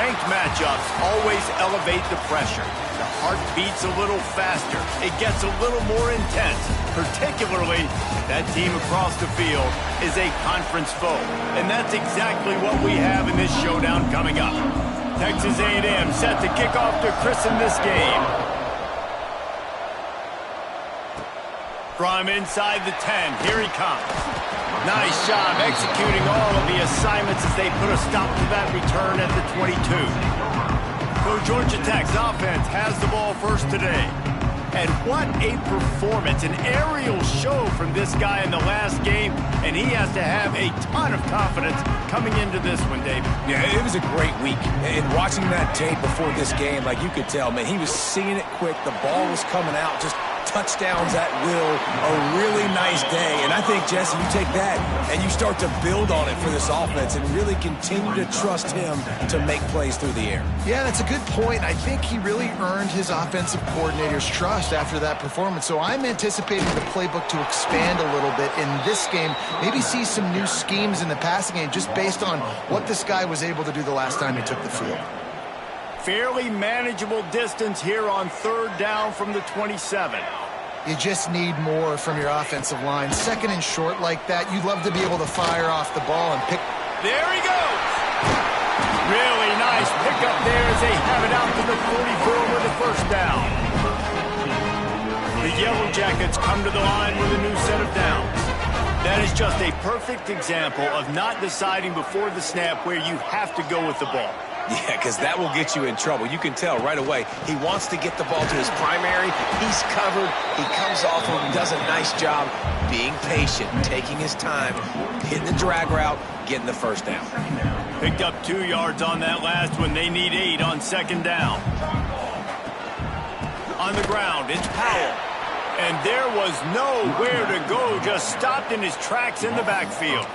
ranked matchups always elevate the pressure. The heart beats a little faster. It gets a little more intense, particularly if that team across the field is a conference foe. And that's exactly what we have in this showdown coming up. Texas A&M set to kick off to christen this game. From inside the 10, here he comes. Nice job executing all of the assignments as they put a stop to that return at the 22. So Georgia Tech's offense has the ball first today. And what a performance, an aerial show from this guy in the last game, and he has to have a ton of confidence coming into this one, David. Yeah, it was a great week. And watching that tape before this game, like you could tell, man, he was seeing it quick. The ball was coming out, just touchdowns at will. A really nice day. And I think, Jesse, you take that and you start to build on it for this offense and really continue to trust him to make plays through the air. Yeah, that's a good point. I think he really earned his offensive coordinator's trust after that performance. So I'm anticipating the playbook to expand a little bit in this game. Maybe see some new schemes in the passing game just based on what this guy was able to do the last time he took the field. Fairly manageable distance here on third down from the 27. You just need more from your offensive line. Second and short like that, you'd love to be able to fire off the ball and pick. There he goes. Really nice pickup there as they have it out to the 44 with a first down. The Yellow Jackets come to the line with a new set of downs. That is just a perfect example of not deciding before the snap where you have to go with the ball. Yeah, because that will get you in trouble. You can tell right away he wants to get the ball to his primary. He's covered. He comes off of him, does a nice job being patient, taking his time, hitting the drag route, getting the first down. Picked up 2 yards on that last one. They need 8 on second down. On the ground, it's Powell. And there was nowhere to go, just stopped in his tracks in the backfield.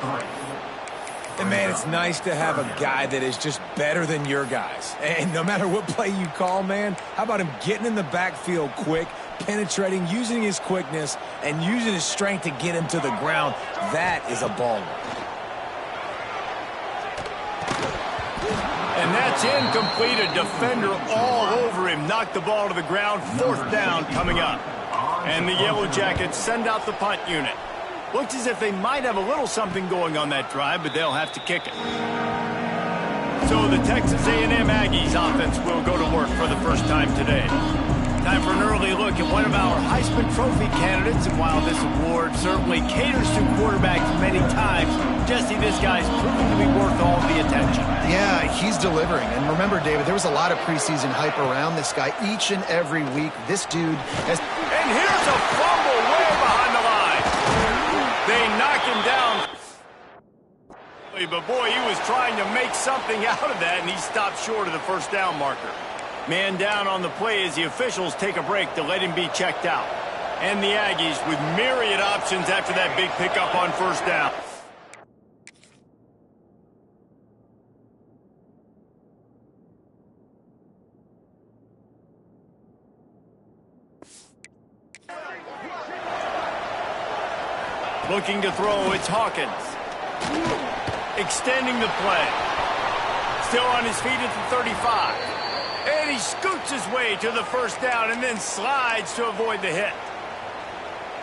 And, man, it's nice to have a guy that is just better than your guys. And no matter what play you call, man, how about him getting in the backfield quick, penetrating, using his quickness, and using his strength to get him to the ground? That is a baller. And that's incomplete. A defender all over him. Knocked the ball to the ground. Fourth down coming up. And the Yellow Jackets send out the punt unit. Looks as if they might have a little something going on that drive, but they'll have to kick it. So the Texas A&M Aggies offense will go to work for the first time today. Time for an early look at one of our Heisman Trophy candidates, and while this award certainly caters to quarterbacks many times, Jesse, this guy's proven to be worth all the attention. Yeah, he's delivering. And remember, David, there was a lot of preseason hype around this guy each and every week. This dude has... And here's a fumble way behind the line. They knock him down. But, boy, he was trying to make something out of that, and he stopped short of the first down marker. Man down on the play as the officials take a break to let him be checked out. And the Aggies with myriad options after that big pickup on first down. Looking to throw, it's Hawkins. Extending the play. Still on his feet at the 35. And he scoots his way to the first down and then slides to avoid the hit.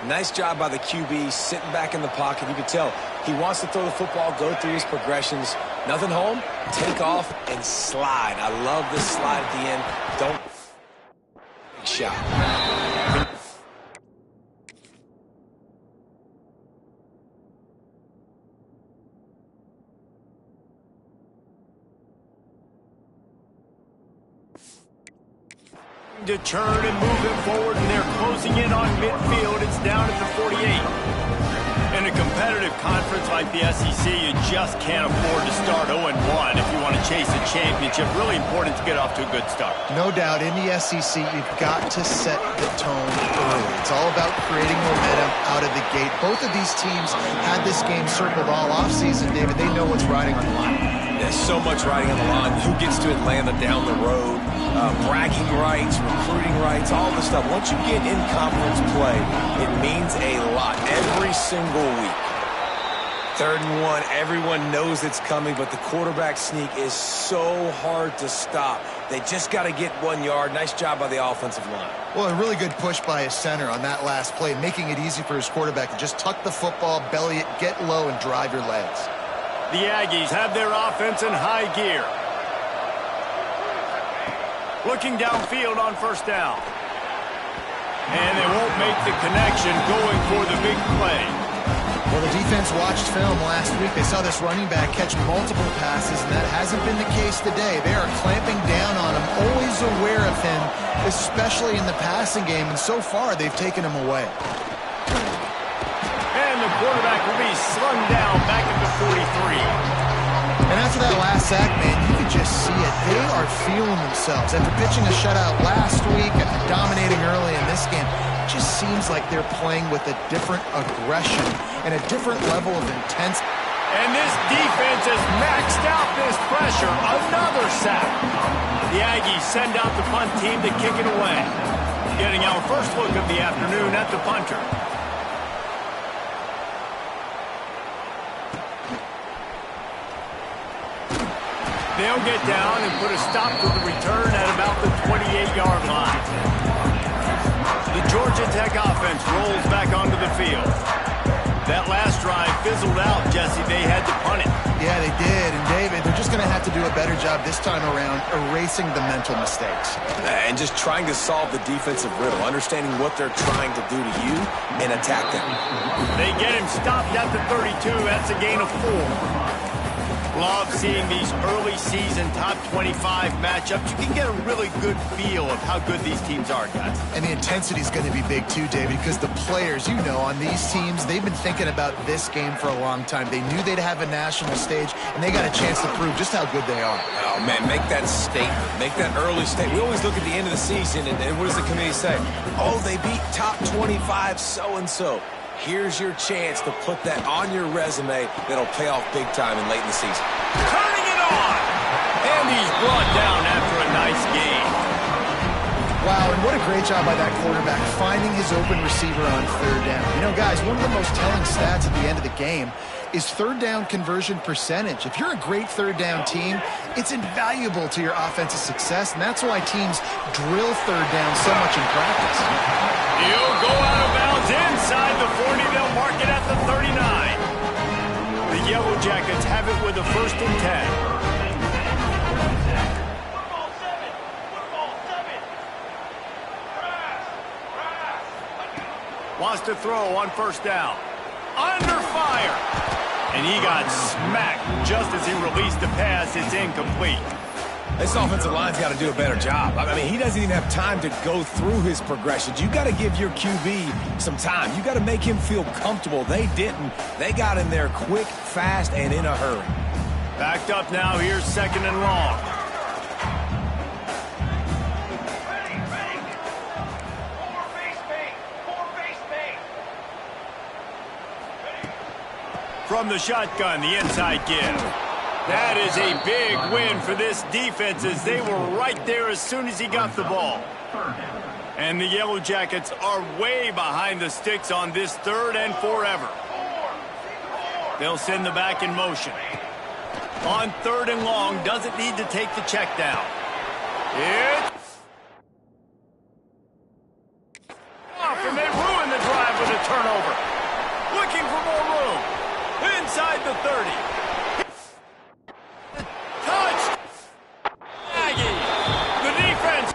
Nice job by the QB, sitting back in the pocket. You can tell he wants to throw the football, go through his progressions. Nothing home, take off, and slide. I love this slide at the end. Don't... shot. To turn and move him forward, and they're closing in on midfield. It's down at the 48. In a competitive conference like the SEC, you just can't afford to start 0-1 if you want to chase a championship. Really important to get off to a good start. No doubt, in the SEC, you've got to set the tone early. It's all about creating momentum out of the gate. Both of these teams had this game circled all offseason, David. They know what's riding on the line. There's so much riding on the line. Who gets to Atlanta down the road? Bragging rights, recruiting rights, all this stuff. Once you get in conference play, it means a lot every single week. 3rd and 1. Everyone knows it's coming, but the quarterback sneak is so hard to stop. They just got to get 1 yard. Nice job by the offensive line. Well, a really good push by his center on that last play, making it easy for his quarterback to just tuck the football, belly it, get low, and drive your legs. The Aggies have their offense in high gear. Looking downfield on 1st down. And they won't make the connection going for the big play. Well, the defense watched film last week. They saw this running back catch multiple passes, and that hasn't been the case today. They are clamping down on him, always aware of him, especially in the passing game, and so far they've taken him away. And the quarterback will be slung down back at the 43. And after that last sack, man, you could just see it. They are feeling themselves. After pitching a shutout last week, after dominating early in this game, it just seems like they're playing with a different aggression and a different level of intensity. And this defense has maxed out this pressure. Another sack. The Aggies send out the punt team to kick it away. Getting our first look of the afternoon at the punter. They'll get down and put a stop to the return at about the 28-yard line. The Georgia Tech offense rolls back onto the field. That last drive fizzled out, Jesse. They had to punt it. Yeah, they did. And, David, they're just going to have to do a better job this time around erasing the mental mistakes. And just trying to solve the defensive riddle, understanding what they're trying to do to you and attack them. They get him stopped at the 32. That's a gain of 4. Love seeing these early season top 25 matchups. You can get a really good feel of how good these teams are, guys. And the intensity is going to be big too, David, because the players, you know, on these teams, they've been thinking about this game for a long time. They knew they'd have a national stage, and they got a chance to prove just how good they are. Oh, man, make that statement. Make that early statement. We always look at the end of the season, and what does the committee say? Oh, they beat top 25 so-and-so. Here's your chance to put that on your resume that'll pay off big time and late in the season. Turning it on! And he's brought down after a nice game. Wow, and what a great job by that quarterback finding his open receiver on 3rd down. You know, guys, one of the most telling stats at the end of the game is 3rd down conversion percentage. If you're a great 3rd down team, it's invaluable to your offensive success, and that's why teams drill 3rd down so much in practice. He'll go out of bounds inside the 40. They'll mark it at the 39. The Yellow Jackets have it with a 1st and 10. Wants to throw on 1st down. Under fire. And he got smacked just as he released the pass. It's incomplete. This offensive line's got to do a better job. I mean, he doesn't even have time to go through his progressions. You got to give your QB some time. You got to make him feel comfortable. They didn't. They got in there quick, fast, and in a hurry. Backed up now. Here's 2nd and long. From the shotgun, the inside give. That is a big win for this defense as they were right there as soon as he got the ball. And the Yellow Jackets are way behind the sticks on this 3rd and forever. They'll send the back in motion. On 3rd and long, doesn't need to take the check down. It's off, and they ruin the drive with a turnover. Looking for more room. Inside the 30. Touch! Aggie! The defense!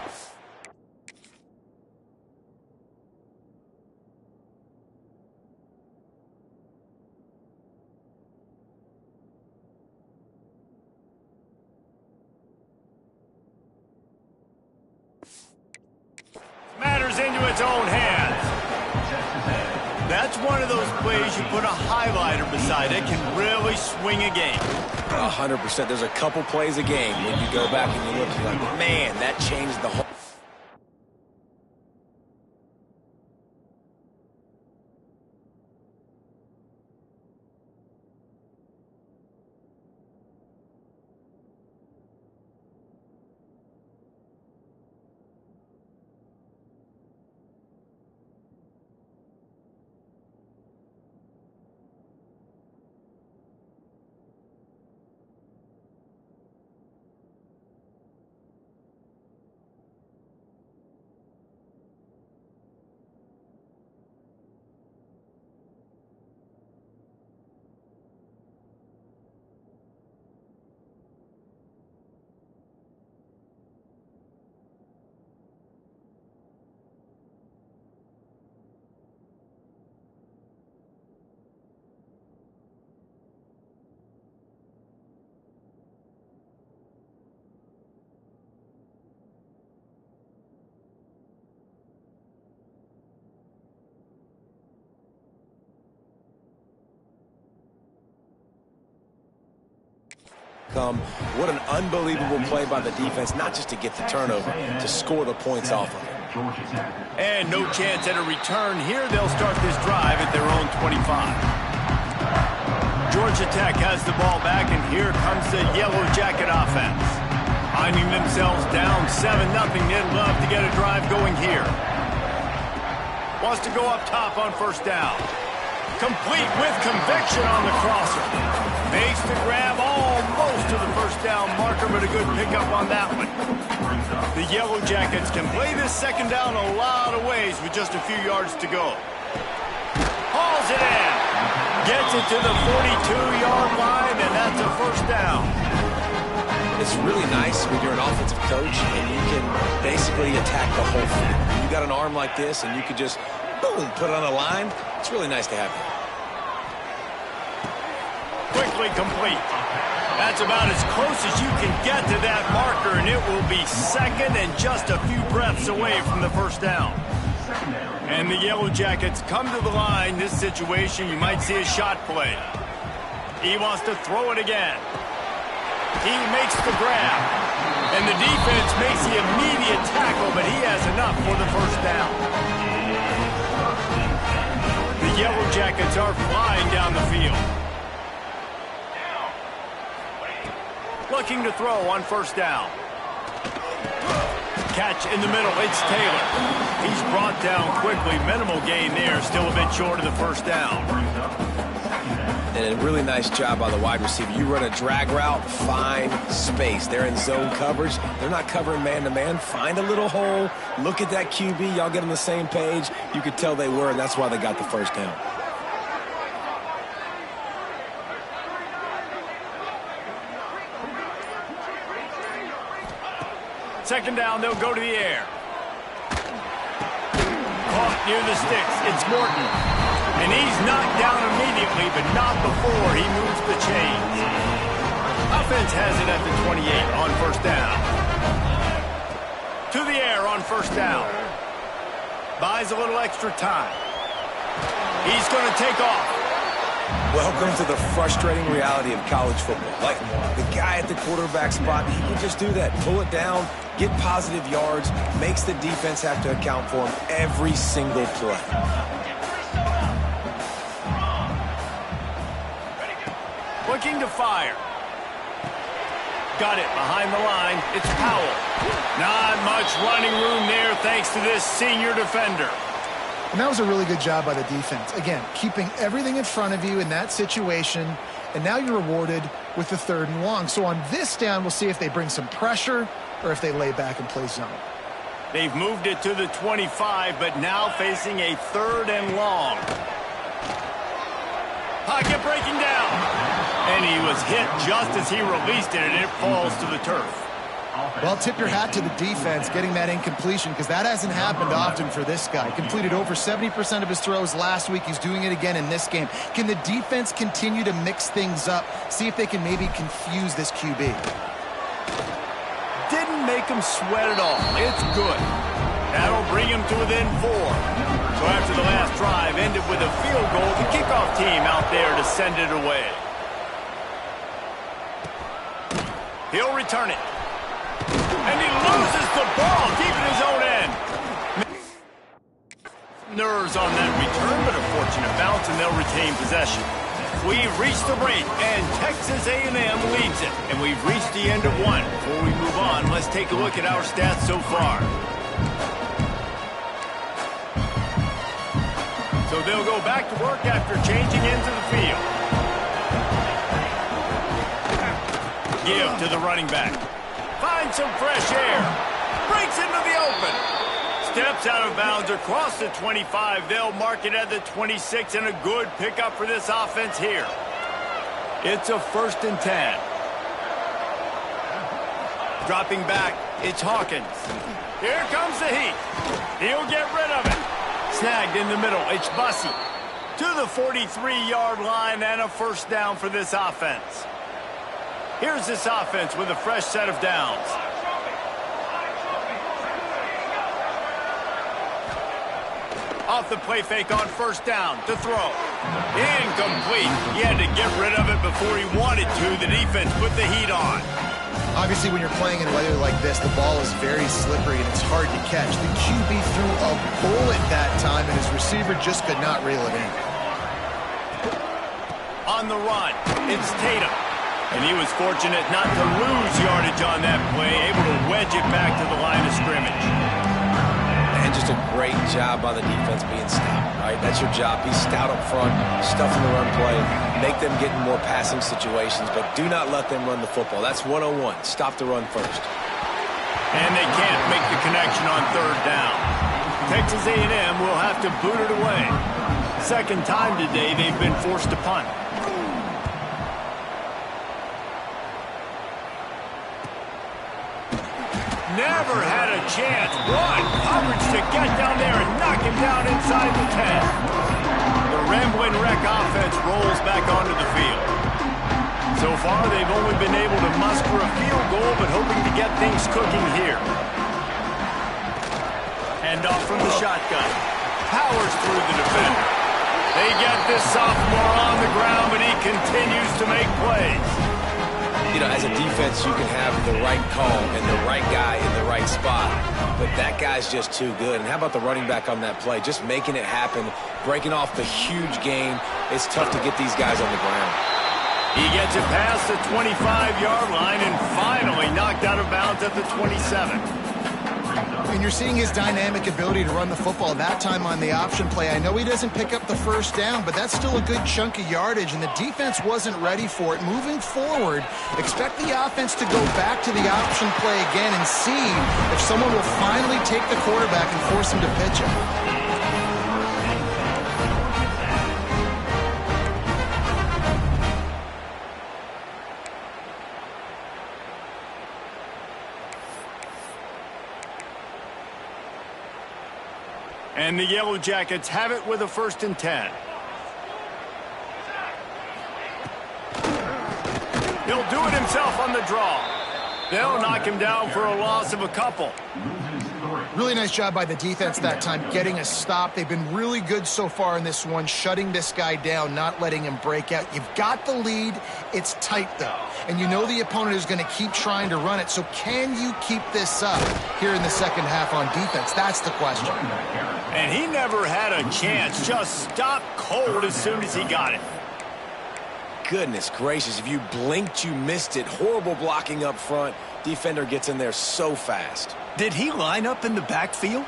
Matters into its own hands. That's one of those plays you put a highlighter beside it, can really swing a game. 100%. There's a couple plays a game when you go back and you look, you're like, man, that changed the whole. outcome. What an unbelievable play by the defense, not just to get the turnover, to score the points off of it. And no chance at a return here. They'll start this drive at their own 25. Georgia Tech has the ball back, and here comes the Yellow Jacket offense. Finding themselves down 7-0, they'd love to get a drive going here. Wants to go up top on first down. Complete with conviction on the crosser. Makes the grab almost to the first down marker, but a good pickup on that one. The Yellow Jackets can play this second down a lot of ways with just a few yards to go. Hauls it in. Gets it to the 42-yard line, and that's a first down. It's really nice when you're an offensive coach and you can basically attack the whole field. You got an arm like this and you could just, boom, put it on a line. It's really nice to have that. Quickly complete. That's about as close as you can get to that marker, and it will be second and just a few breaths away from the first down. And the Yellow Jackets come to the line. This situation, you might see a shot play. He wants to throw it again. He makes the grab. And the defense makes the immediate tackle, but he has enough for the first down. The Yellow Jackets are flying down the field. Looking to throw on first down. Catch in the middle. It's Taylor. He's brought down quickly. Minimal gain there. Still a bit short of the first down. And a really nice job by the wide receiver. You run a drag route, find space. They're in zone coverage. They're not covering man-to-man. Find a little hole. Look at that QB. Y'all get on the same page. You could tell they were, and that's why they got the first down. Second down, they'll go to the air. Caught near the sticks. It's Morton. And he's knocked down immediately, but not before he moves the chains. Offense has it at the 28 on first down. To the air on first down. Buys a little extra time. He's going to take off. Welcome to the frustrating reality of college football. Like, the guy at the quarterback spot, he can just do that. Pull it down, get positive yards, makes the defense have to account for him every single play. Looking to fire. Got it behind the line. It's Powell. Not much running room there thanks to this senior defender. And that was a really good job by the defense. Again, keeping everything in front of you in that situation, and now you're rewarded with the 3rd and long. So on this down, we'll see if they bring some pressure or if they lay back and play zone. They've moved it to the 25, but now facing a 3rd and long. Pocket breaking down. And he was hit just as he released it, and it falls to the turf. Well, tip your hat to the defense getting that incompletion, because that hasn't happened often for this guy. Completed over 70% of his throws last week. He's doing it again in this game. Can the defense continue to mix things up? See if they can maybe confuse this QB. Didn't make him sweat at all. It's good. That'll bring him to within 4. So after the last drive ended with a field goal, the kickoff team out there to send it away. He'll return it. And he loses the ball deep in his own end. Nerves on that return, but a fortunate bounce, and they'll retain possession. We've reached the break, and Texas A&M leads it. And we've reached the end of one. Before we move on, let's take a look at our stats so far. So they'll go back to work after changing into the field. Give to the running back. Finds some fresh air. Breaks into the open. Steps out of bounds across the 25. They'll mark it at the 26, and a good pickup for this offense here. It's a 1st and 10. Dropping back, it's Hawkins. Here comes the heat. He'll get rid of it. Snagged in the middle, it's Bussey. To the 43-yard line, and a first down for this offense. Here's this offense with a fresh set of downs. Off the play fake on first down to throw. Incomplete. He had to get rid of it before he wanted to. The defense put the heat on. Obviously, when you're playing in weather like this, the ball is very slippery and it's hard to catch. The QB threw a bullet that time, and his receiver just could not reel it in. On the run, it's Tatum. And he was fortunate not to lose yardage on that play, able to wedge it back to the line of scrimmage. And just a great job by the defense being stout, right? That's your job. Be stout up front, stuffing the run play, make them get in more passing situations, but do not let them run the football. That's 101. Stop the run first. And they can't make the connection on third down. Texas A&M will have to boot it away. Second time today they've been forced to punt. Never had a chance. One coverage to get down there and knock him down inside the 10. The rambling wreck offense rolls back onto the field. So far, they've only been able to muster a field goal, but hoping to get things cooking here. Hand off from the shotgun. Powers through the defender. They get this sophomore on the ground, but he continues to make plays. You know, as a defense, you can have the right call and the right guy in the right spot, but that guy's just too good. And how about the running back on that play? Just making it happen, breaking off the huge gain. It's tough to get these guys on the ground. He gets it past the 25-yard line and finally knocked out of bounds at the 27. And you're seeing his dynamic ability to run the football. That time on the option play, I know he doesn't pick up the first down, but that's still a good chunk of yardage, and the defense wasn't ready for it. Moving forward, expect the offense to go back to the option play again and see if someone will finally take the quarterback and force him to pitch it. And the Yellow Jackets have it with a 1st and 10. He'll do it himself on the draw. They'll knock him down for a loss of a couple. Really nice job by the defense that time, getting a stop. They've been really good so far in this one, shutting this guy down, not letting him break out. You've got the lead. It's tight, though. And you know the opponent is going to keep trying to run it. So can you keep this up here in the second half on defense? That's the question. And he never had a chance. Just stopped cold as soon as he got it. Goodness gracious, if you blinked, you missed it. Horrible blocking up front. Defender gets in there so fast. Did he line up in the backfield?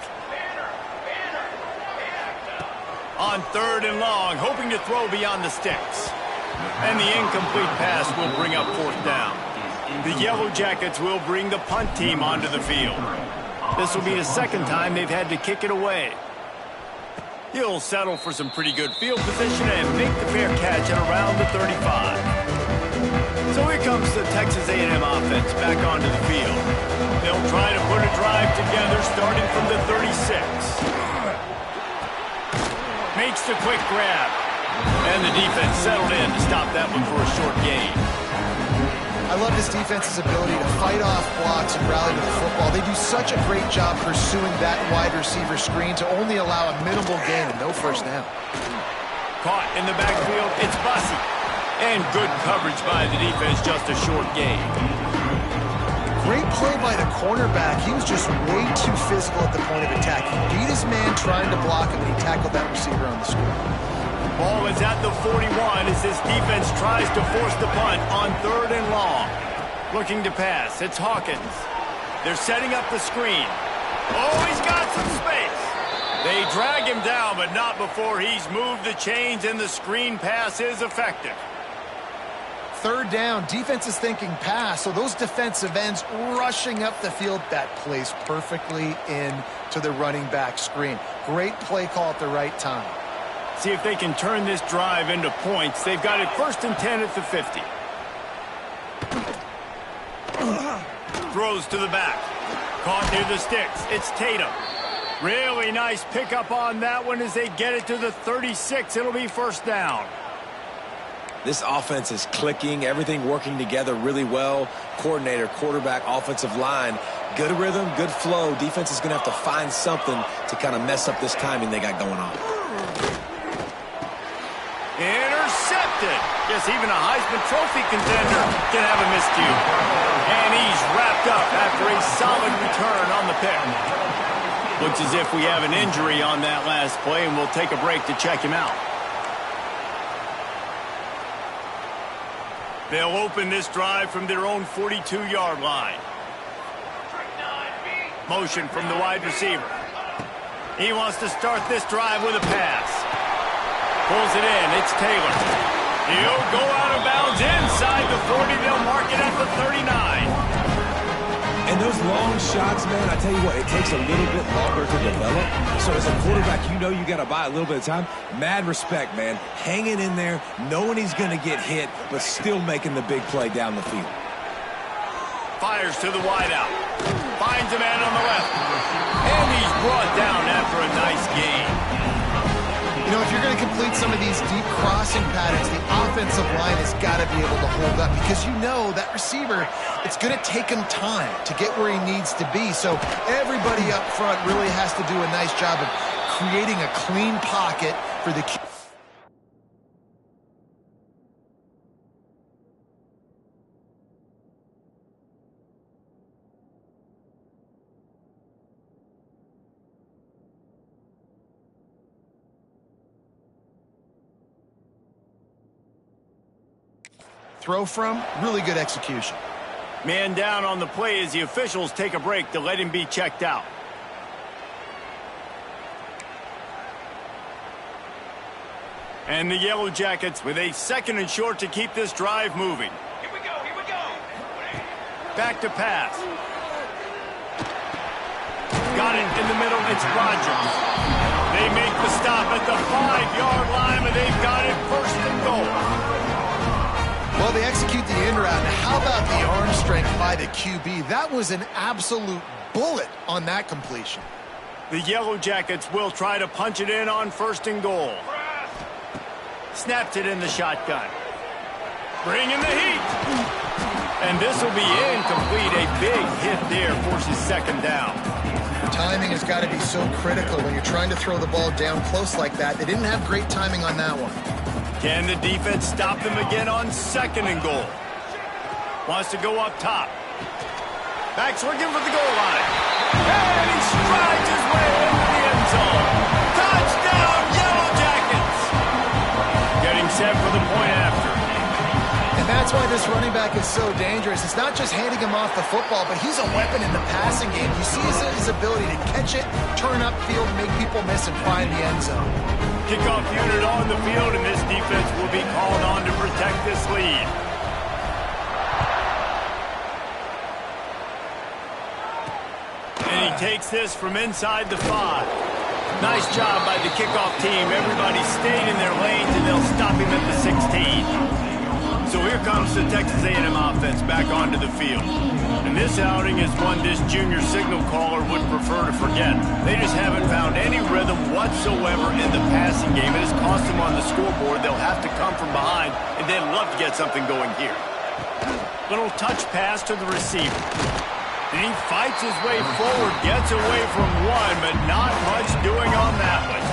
On 3rd and long, hoping to throw beyond the sticks. And the incomplete pass will bring up 4th down. The Yellow Jackets will bring the punt team onto the field. This will be the second time they've had to kick it away. He'll settle for some pretty good field position and make the fair catch at around the 35. So here comes the Texas A&M offense back onto the field. They'll try to put a drive together starting from the 36. Makes the quick grab. And the defense settled in to stop that one for a short gain. I love this defense's ability to fight off blocks and rally to the football. They do such a great job pursuing that wide receiver screen to only allow a minimal gain and no first down. Caught in the backfield, it's Bussey. And good coverage by the defense, just a short gain. Great play by the cornerback. He was just way too physical at the point of attack. He beat his man trying to block him, and he tackled that receiver on the screen. Ball is at the 41 as this defense tries to force the punt on 3rd and long. Looking to pass, it's Hawkins. They're setting up the screen. Oh, he's got some space. They drag him down, but not before he's moved the chains, and the screen pass is effective. 3rd down, defense is thinking pass, so those defensive ends rushing up the field. That plays perfectly into the running back screen. Great play call at the right time. See if they can turn this drive into points. They've got it 1st and 10 at the 50. Throws to the back. Caught near the sticks. It's Tatum. Really nice pickup on that one as they get it to the 36. It'll be 1st down. This offense is clicking, everything working together really well. Coordinator, quarterback, offensive line, Good rhythm, good flow. Defense is going to have to find something to kind of mess up this timing they got going on. Intercepted. Guess even a Heisman Trophy contender can have a miscue. And he's wrapped up after a solid return on the pick. Looks as if we have an injury on that last play, and we'll take a break to check him out. They'll open this drive from their own 42-yard line. Motion from the wide receiver. He wants to start this drive with a pass. Pulls it in. It's Taylor. He'll go out of bounds inside the 40. They'll mark it at the 39. And those long shots, man, I tell you what, it takes a little bit longer to develop. So as a quarterback, you know you got to buy a little bit of time. Mad respect, man. Hanging in there, knowing he's going to get hit, but still making the big play down the field. Fires to the wideout. Finds a man on the left. And he's brought down after a nice gain. You know, if you're going to complete some of these deep crossing patterns, the offensive line has got to be able to hold up because you know that receiver, it's going to take him time to get where he needs to be. So everybody up front really has to do a nice job of creating a clean pocket for the QB. Throw from, really good execution. Man down on the play as the officials take a break to let him be checked out. And the Yellow Jackets with a 2nd and short to keep this drive moving. Here we go, here we go. Back to pass. Got it in the middle, it's Rogers. They make the stop at the 5-yard line, and they've got it 1st and goal. Well, they execute the in route. Now, how about the arm strength by the QB? That was an absolute bullet on that completion. The Yellow Jackets will try to punch it in on 1st and goal. Snaps it in the shotgun. Bringing the heat. And this will be incomplete. A big hit there forces 2nd down. Timing has got to be so critical when you're trying to throw the ball down close like that. They didn't have great timing on that one. Can the defense stop them again on 2nd and goal? Wants to go up top. Back's looking for the goal line. And he strides his way into the end zone. Touchdown, Yellow Jackets! Getting set for the point after. And that's why this running back is so dangerous. It's not just handing him off the football, but he's a weapon in the passing game. You see his ability to catch it, turn upfield, make people miss, and find the end zone. Kickoff unit on the field, and this defense will be called on to protect this lead. And he takes this from inside the 5. Nice job by the kickoff team. Everybody stayed in their lanes, and they'll stop him at the 16. So here comes the Texas A&M offense back onto the field. And this outing is one this junior signal caller would prefer to forget. They just haven't found any rhythm whatsoever in the passing game. It has cost them on the scoreboard. They'll have to come from behind, and they'd love to get something going here. Little touch pass to the receiver. And he fights his way forward, gets away from one, but not much doing on that one.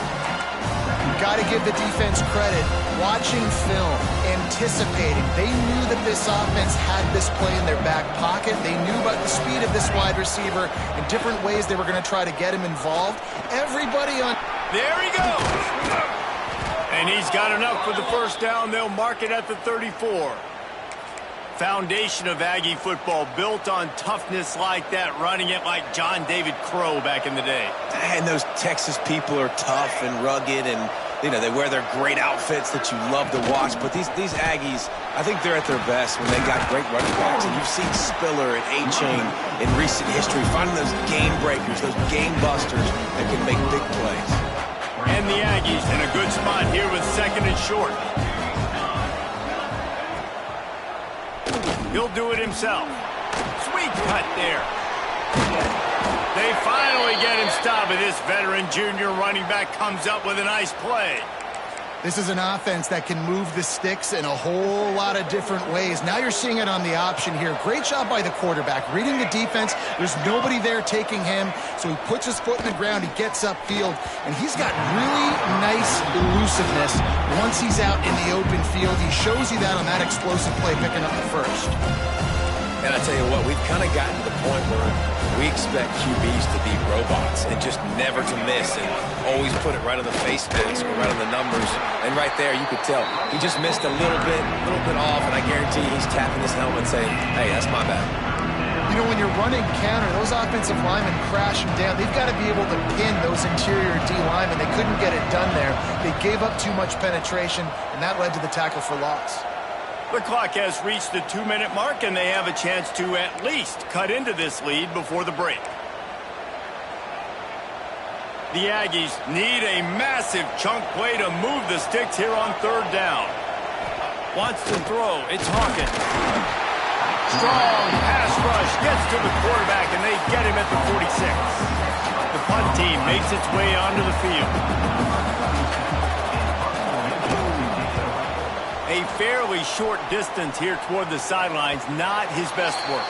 Got to give the defense credit. Watching film, anticipating. They knew that this offense had this play in their back pocket. They knew about the speed of this wide receiver and different ways they were going to try to get him involved. Everybody on... There he goes. And he's got enough for the 1st down. They'll mark it at the 34. Foundation of Aggie football built on toughness like that, running it like John David Crow back in the day. And those Texas people are tough and rugged, and you know, they wear their great outfits that you love to watch. But these Aggies, I think they're at their best when they got great running backs. And you've seen Spiller and A-Chain in recent history finding those game breakers, those game busters that can make big plays. And the Aggies in a good spot here with 2nd and short. He'll do it himself. Sweet cut there. They finally get him stopped, and this veteran junior running back comes up with a nice play. This is an offense that can move the sticks in a whole lot of different ways. Now you're seeing it on the option here. Great job by the quarterback. Reading the defense, there's nobody there taking him, so he puts his foot in the ground, he gets upfield, and he's got really nice elusiveness once he's out in the open field. He shows you that on that explosive play picking up the first. And I tell you what, we've kind of gotten to the point where we expect QBs to be robots and just never to miss and always put it right on the face mask or right on the numbers. And right there, you could tell he just missed a little bit off, and I guarantee he's tapping his helmet saying, hey, that's my bad. You know, when you're running counter, those offensive linemen crash them down. They've got to be able to pin those interior D linemen. They couldn't get it done there. They gave up too much penetration, and that led to the tackle for loss. The clock has reached the 2-minute mark, and they have a chance to at least cut into this lead before the break. The Aggies need a massive chunk play to move the sticks here on third down. Wants to throw. It's Hawkins. Strong pass rush gets to the quarterback, and they get him at the 46. The punt team makes its way onto the field. A fairly short distance here toward the sidelines, not his best work.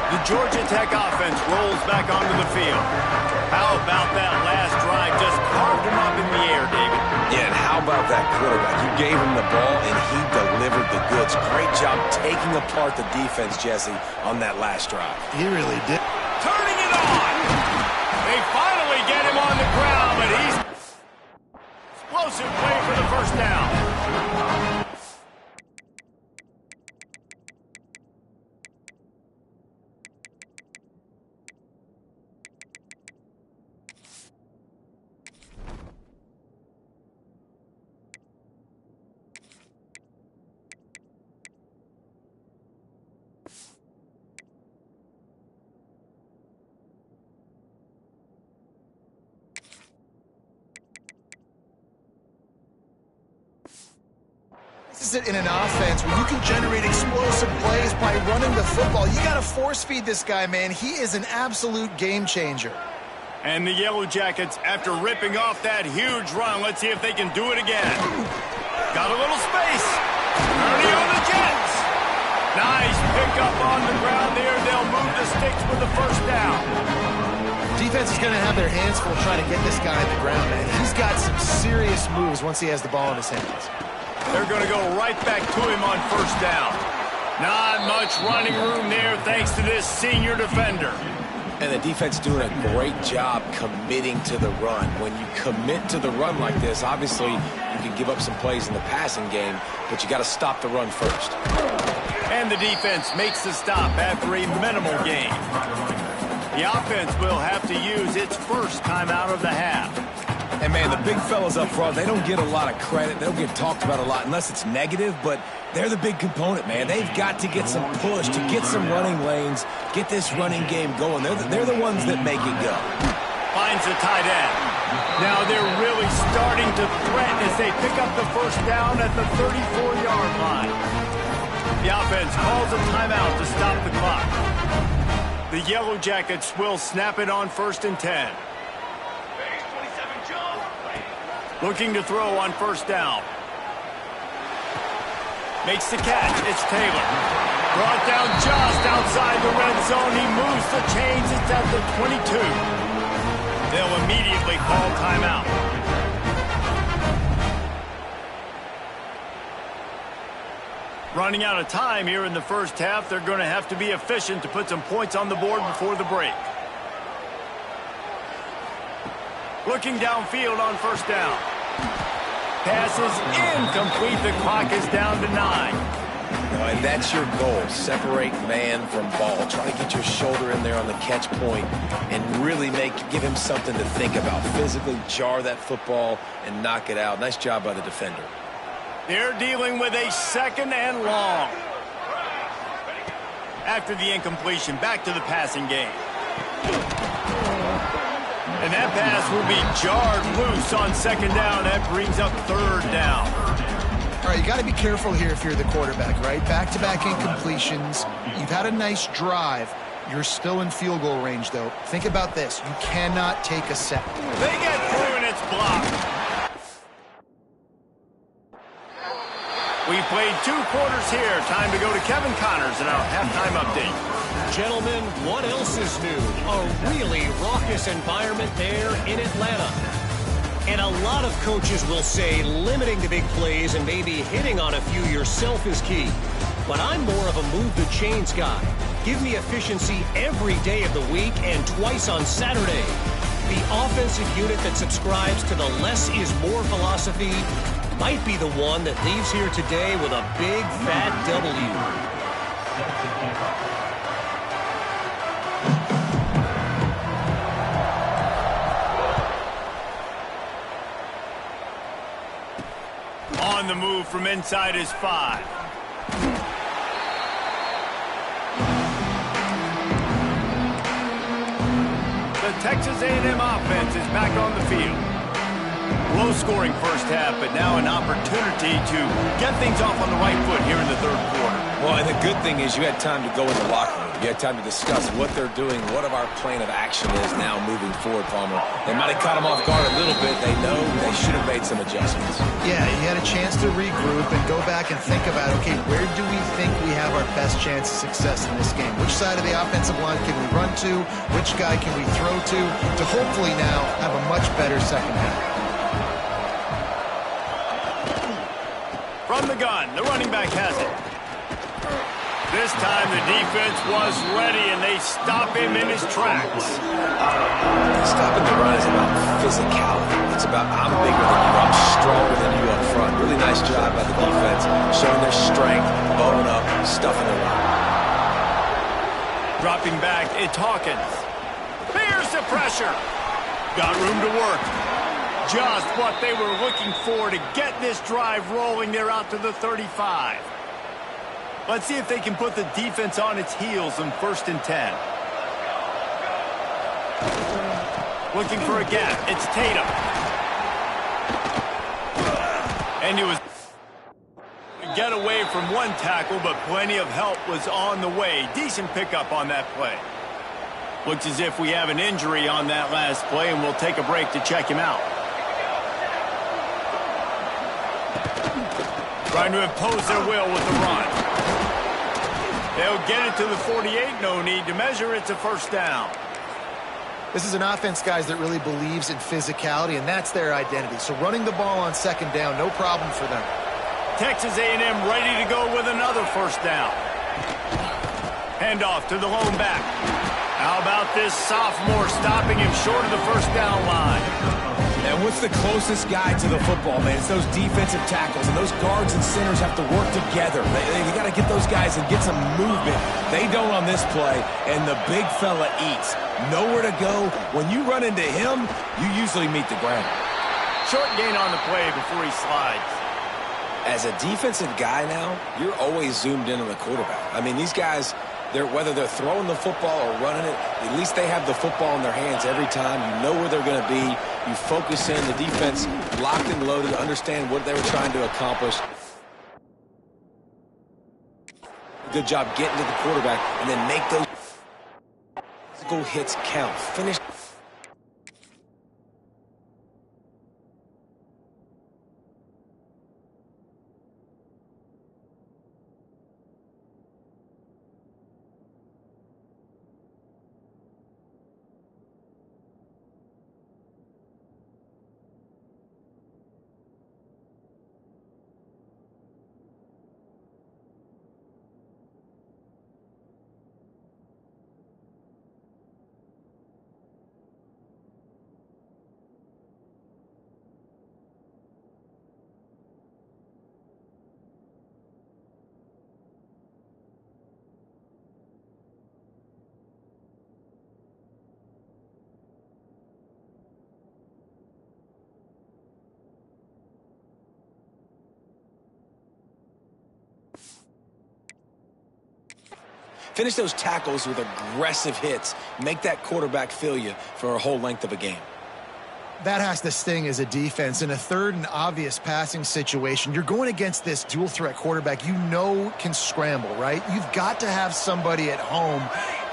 The Georgia Tech offense rolls back onto the field. How about that last drive? Just carved him up in the air, David. Yeah, and how about that quarterback? You gave him the ball, and he delivered the goods. Great job taking apart the defense, Jesse, on that last drive. He really did. Turning it on! They finally get him on the ground, but he's... Explosive play for the first down. This is it in an offense where you can generate explosive plays by running the football. You got to force feed this guy, man. He is an absolute game changer. And the Yellow Jackets, after ripping off that huge run, let's see if they can do it again. Got a little space. Early on the Jets. Nice pickup on the ground there. They'll move the sticks with the first down. Defense is going to have their hands full trying to get this guy on the ground, man. He's got some serious moves once he has the ball in his hands. They're going to go right back to him on first down. Not much running room there thanks to this senior defender. And the defense doing a great job committing to the run. When you commit to the run like this, obviously you can give up some plays in the passing game, but you got to stop the run first. And the defense makes the stop after a minimal gain. The offense will have to use its first timeout of the half. And, man, the big fellas up front, they don't get a lot of credit. They don't get talked about a lot unless it's negative, but they're the big component, man. They've got to get some push, to get some running lanes, get this running game going. They're the ones that make it go. Finds the tight end. Now they're really starting to threaten as they pick up the first down at the 34-yard line. The offense calls a timeout to stop the clock. The Yellow Jackets will snap it on 1st and 10. Looking to throw on first down. Makes the catch. It's Taylor. Brought down just outside the red zone. He moves the chains. It's at the 22. They'll immediately call timeout. Running out of time here in the first half. They're going to have to be efficient to put some points on the board before the break. Looking downfield on first down. Pass is incomplete. The clock is down to 9. And that's your goal. Separate man from ball. Try to get your shoulder in there on the catch point and really give him something to think about. Physically jar that football and knock it out. Nice job by the defender. They're dealing with a 2nd and long. After the incompletion, back to the passing game. And that pass will be jarred loose on 2nd down. That brings up 3rd down. All right, you got to be careful here if you're the quarterback, right? Back-to-back incompletions. You've had a nice drive. You're still in field goal range, though. Think about this. You cannot take a sack. They get through and it's blocked. We played 2 quarters here. Time to go to Kevin Connors in our halftime update. Gentlemen, what else is new? A really raucous environment there in Atlanta. And a lot of coaches will say limiting the big plays and maybe hitting on a few yourself is key. But I'm more of a move the chains guy. Give me efficiency every day of the week and twice on Saturday. The offensive unit that subscribes to the less is more philosophy might be the one that leaves here today with a big fat W. On the move from inside his 5. The Texas A&M offense is back on the field. Low-scoring first half, but now an opportunity to get things off on the right foot here in the 3rd quarter. Well, and the good thing is you had time to go in the locker room. You had time to discuss what they're doing, what our plan of action is now moving forward, Palmer. They might have caught them off guard a little bit. They know they should have made some adjustments. Yeah, you had a chance to regroup and go back and think about, okay, where do we think we have our best chance of success in this game? Which side of the offensive line can we run to? Which guy can we throw to hopefully now have a much better second half? From the gun, the running back has it. This time the defense was ready, and they stop him in his tracks. Stopping the run is about physicality. It's about I'm bigger than you, I'm stronger than you up front. Really nice job by the defense, showing their strength, bowing up, stuffing the run. Dropping back, it's Hawkins. Fears the pressure. Got room to work. Just what they were looking for to get this drive rolling. They're out to the 35. Let's see if they can put the defense on its heels on 1st and 10. Looking for a gap. It's Tatum. And he was get away from one tackle, but plenty of help was on the way. Decent pickup on that play. Looks as if we have an injury on that last play, and we'll take a break to check him out. Trying to impose their will with the run. They'll get it to the 48. No need to measure. It's a 1st down. This is an offense, guys, that really believes in physicality, and that's their identity. So running the ball on 2nd down, no problem for them. Texas A&M ready to go with another 1st down. Handoff to the lone back. How about this sophomore stopping him short of the 1st down line? And what's the closest guy to the football, man? It's those defensive tackles, and those guards and centers have to work together. They got to get those guys and get some movement. They don't on this play, and the big fella eats. Nowhere to go. When you run into him, you usually meet the ground. Short gain on the play before he slides. As a defensive guy now, you're always zoomed in on the quarterback. I mean, these guys, whether they're throwing the football or running it, at least they have the football in their hands every time. You know where they're going to be. You focus in. The defense locked and loaded, understand what they were trying to accomplish. Good job getting to the quarterback and then make those physical hits count. Finish. Finish those tackles with aggressive hits. Make that quarterback feel you for a whole length of a game. That has to sting as a defense. In a 3rd and obvious passing situation, you're going against this dual threat quarterback you know can scramble, right? You've got to have somebody at home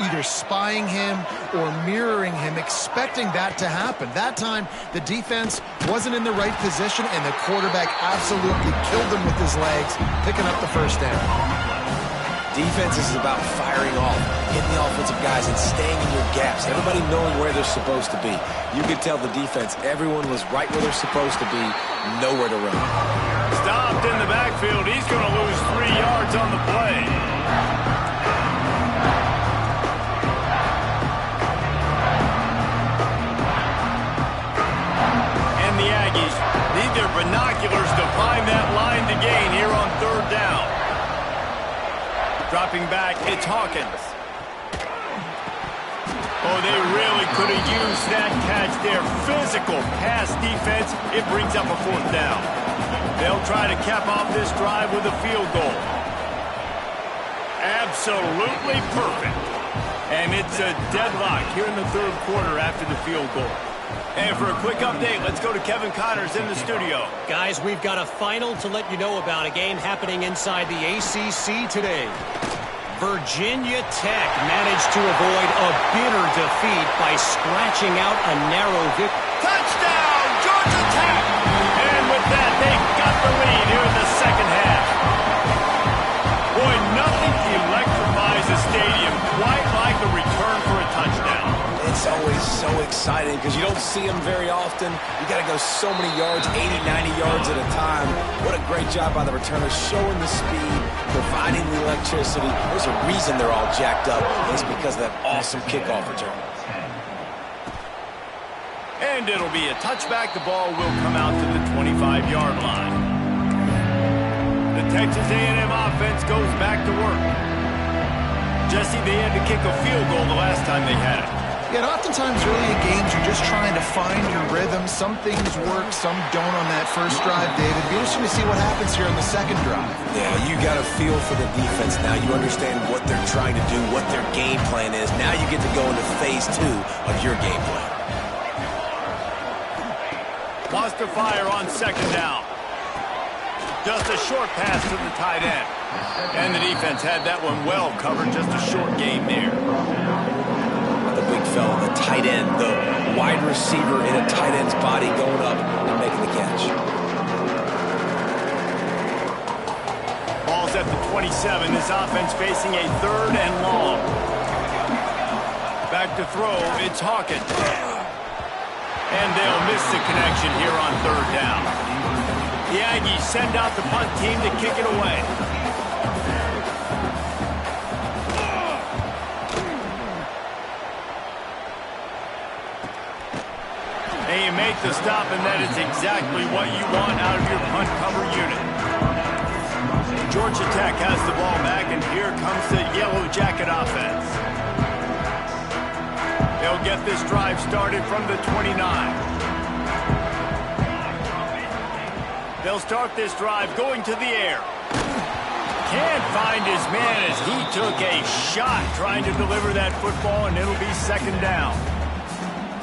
either spying him or mirroring him, expecting that to happen. That time, the defense wasn't in the right position, and the quarterback absolutely killed him with his legs, picking up the first down. Defense is about firing off, hitting the offensive guys, and staying in your gaps. Everybody knowing where they're supposed to be. You could tell the defense, everyone was right where they're supposed to be, nowhere to run. Stopped in the backfield. He's going to lose 3 yards on the play. And the Aggies need their binoculars to find that line to gain here on 3rd down. Dropping back, it's Hawkins. Oh, they really could have used that catch there. Physical pass defense. It brings up a 4th down. They'll try to cap off this drive with a field goal. Absolutely perfect. And it's a deadlock here in the 3rd quarter after the field goal. And for a quick update, let's go to Kevin Connors in the studio. Guys, we've got a final to let you know about, a game happening inside the ACC today. Virginia Tech managed to avoid a bitter defeat by scratching out a narrow victory. Touchdown, Georgia Tech! And with that, they got the lead here in the 2nd half. Boy, nothing electrifies a stadium quite like the return for a touchdown. It's always so exciting because you don't see them very often. You got to go so many yards, 80, 90 yards at a time. What a great job by the returners, showing the speed, providing the electricity. There's a reason they're all jacked up, and it's because of that awesome kickoff return. And it'll be a touchback. The ball will come out to the 25-yard line. The Texas A&M offense goes back to work. Jesse, they had to kick a field goal the last time they had it. Yeah, and oftentimes early in games, you're just trying to find your rhythm. Some things work, some don't on that first drive, David. It'd be interesting to see what happens here on the 2nd drive. Yeah, you got a feel for the defense now. You understand what they're trying to do, what their game plan is. Now you get to go into phase 2 of your game plan. Lost to fire on 2nd down. Just a short pass to the tight end. And the defense had that one well covered. Just a short gain there. The big fella, the tight end, the wide receiver in a tight end's body going up and making the catch. Ball's at the 27. This offense facing a 3rd and long. Back to throw, it's Hawkins. And they'll miss the connection here on 3rd down. The Aggies send out the punt team to kick it away. And you make the stop, and that is exactly what you want out of your punt cover unit. Georgia Tech has the ball back, and here comes the Yellow Jacket offense. They'll get this drive started from the 29. They'll start this drive going to the air. Can't find his man as he took a shot trying to deliver that football, and it'll be 2nd down.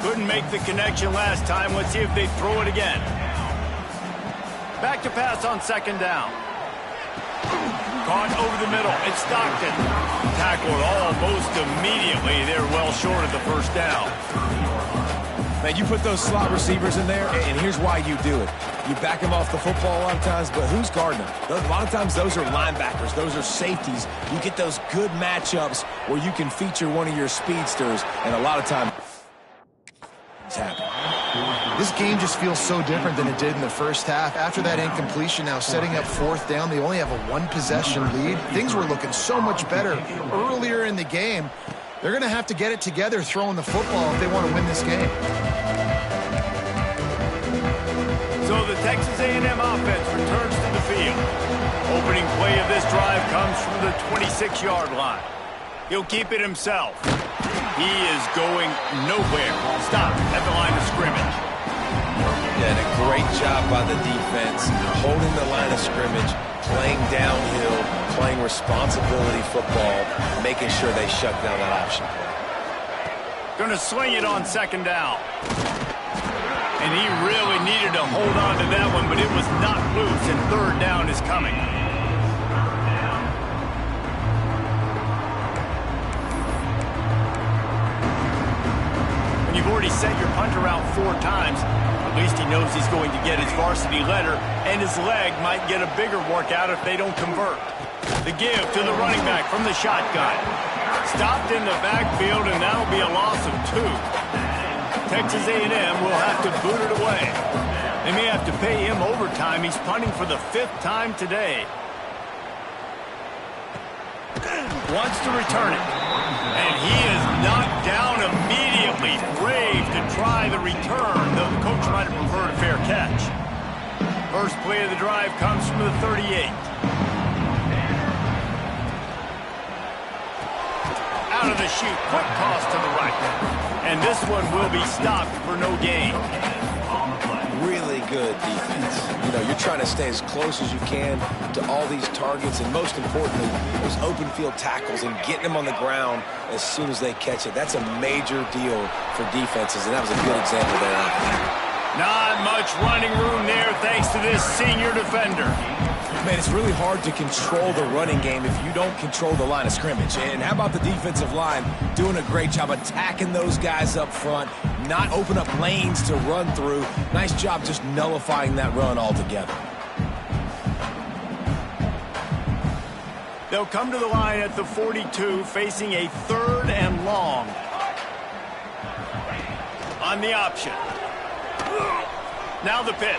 Couldn't make the connection last time. Let's see if they throw it again. Back to pass on 2nd down. Caught over the middle. It's Stockton. Tackled almost immediately. They're well short of the 1st down. Man, you put those slot receivers in there, and here's why you do it. You back them off the football a lot of times, but who's guarding them? A lot of times those are linebackers. Those are safeties. You get those good matchups where you can feature one of your speedsters, and a lot of times happen. This game just feels so different than it did in the first half. After that incompletion, now setting up 4th down, they only have a 1-possession lead. Things were looking so much better earlier in the game. They're going to have to get it together throwing the football if they want to win this game. So the Texas A&M offense returns to the field. Opening play of this drive comes from the 26-yard line. He'll keep it himself. He is going nowhere. Stop at the line of scrimmage. Yeah, and a great job by the defense, holding the line of scrimmage, playing downhill, playing responsibility football, making sure they shut down that option play. Going to sling it on 2nd down. And he really needed to hold on to that one, but it was not loose, and 3rd down is coming. When you've already sent your punter out 4 times, at least he knows he's going to get his varsity letter, and his leg might get a bigger workout if they don't convert. The give to the running back from the shotgun. Stopped in the backfield, and that'll be a loss of 2. Texas A&M will have to boot it away. They may have to pay him overtime. He's punting for the 5th time today. Wants to return it. And he is knocked down immediately. Brave to try the return, though the coach might have preferred a fair catch. First play of the drive comes from the 38. Out of the chute, quick toss to the right. And this one will be stopped for no gain. Really good defense. You know, you're trying to stay as close as you can to all these targets, and most importantly, those open field tackles and getting them on the ground as soon as they catch it. That's a major deal for defenses, and that was a good example there. Not much running room there thanks to this senior defender. Man, it's really hard to control the running game if you don't control the line of scrimmage. And how about the defensive line doing a great job attacking those guys up front, not open up lanes to run through. Nice job just nullifying that run altogether. They'll come to the line at the 42, facing a 3rd and long. On the option. Now the pitch.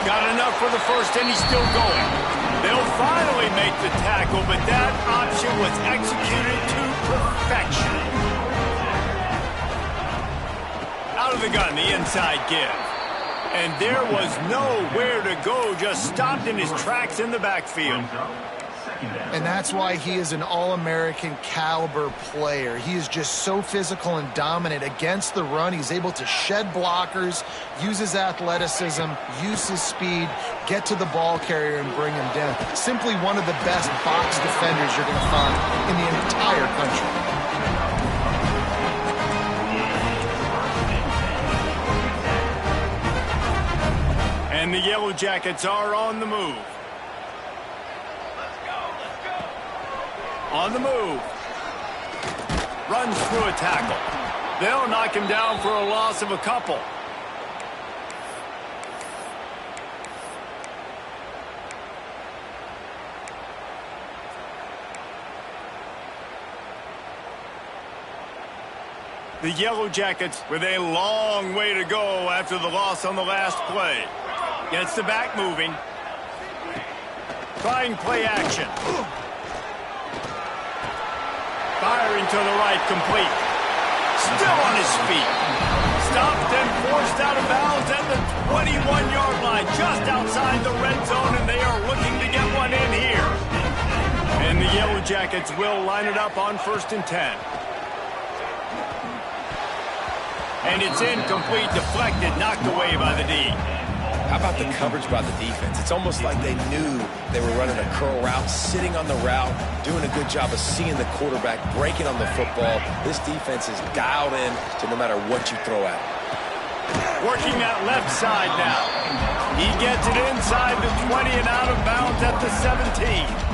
Got enough for the first, and he's still going. They'll finally make the tackle, but that option was executed to perfection. Out of the gun, the inside give. And there was nowhere to go, just stopped in his tracks in the backfield. And that's why he is an All-American caliber player. He is just so physical and dominant against the run. He's able to shed blockers, use his athleticism, use his speed, get to the ball carrier and bring him down. Simply one of the best box defenders you're going to find in the entire country. And the Yellow Jackets are on the move. On the move. Runs through a tackle. They'll knock him down for a loss of a couple. The Yellow Jackets with a long way to go after the loss on the last play. Gets the back moving. Trying play action. Firing to the right, complete. Still on his feet. Stopped and forced out of bounds at the 21-yard line, just outside the red zone, and they are looking to get one in here. And the Yellow Jackets will line it up on 1st and 10. And it's incomplete, deflected, knocked away by the D. How about the coverage by the defense? It's almost like they knew they were running a curl route, sitting on the route, doing a good job of seeing the quarterback, breaking on the football. This defense is dialed in to no matter what you throw at it. Working that left side now. He gets it inside the 20 and out of bounds at the 17.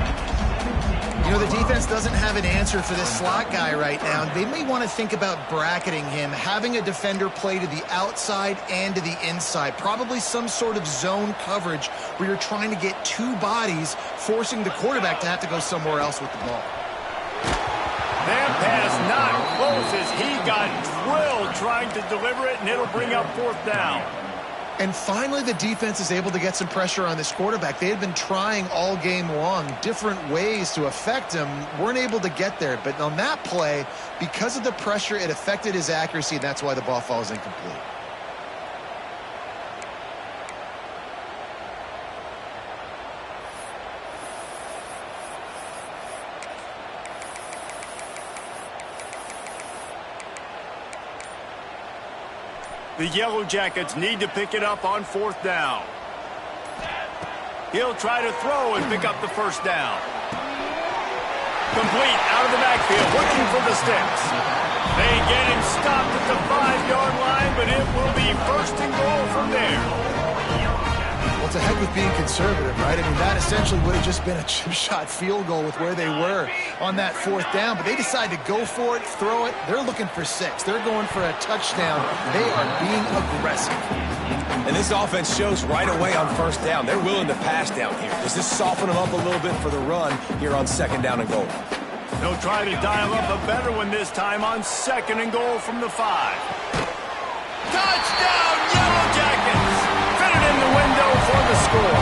You know, the defense doesn't have an answer for this slot guy right now. They may want to think about bracketing him, having a defender play to the outside and to the inside. Probably some sort of zone coverage where you're trying to get 2 bodies, forcing the quarterback to have to go somewhere else with the ball. That pass not close as he got drilled trying to deliver it, and it'll bring up 4th down. And finally, the defense is able to get some pressure on this quarterback. They had been trying all game long different ways to affect him, weren't able to get there. But on that play, because of the pressure, it affected his accuracy, and that's why the ball falls incomplete. The Yellow Jackets need to pick it up on 4th down. He'll try to throw and pick up the 1st down. Complete out of the backfield, looking for the sticks. They get him stopped at the 5-yard line, but it will be 1st and goal from there. Well, Well, to heck with being conservative, right? I mean, that essentially would have just been a chip shot field goal with where they were on that 4th down, but they decide to go for it, throw it. They're looking for 6. They're going for a touchdown. They are being aggressive. And this offense shows right away on 1st down. They're willing to pass down here. Does this soften them up a little bit for the run here on 2nd down and goal? They'll try to dial up a better one this time on 2nd and goal from the 5. Touchdown, Yellow Jackets! Fitted in the window for the score.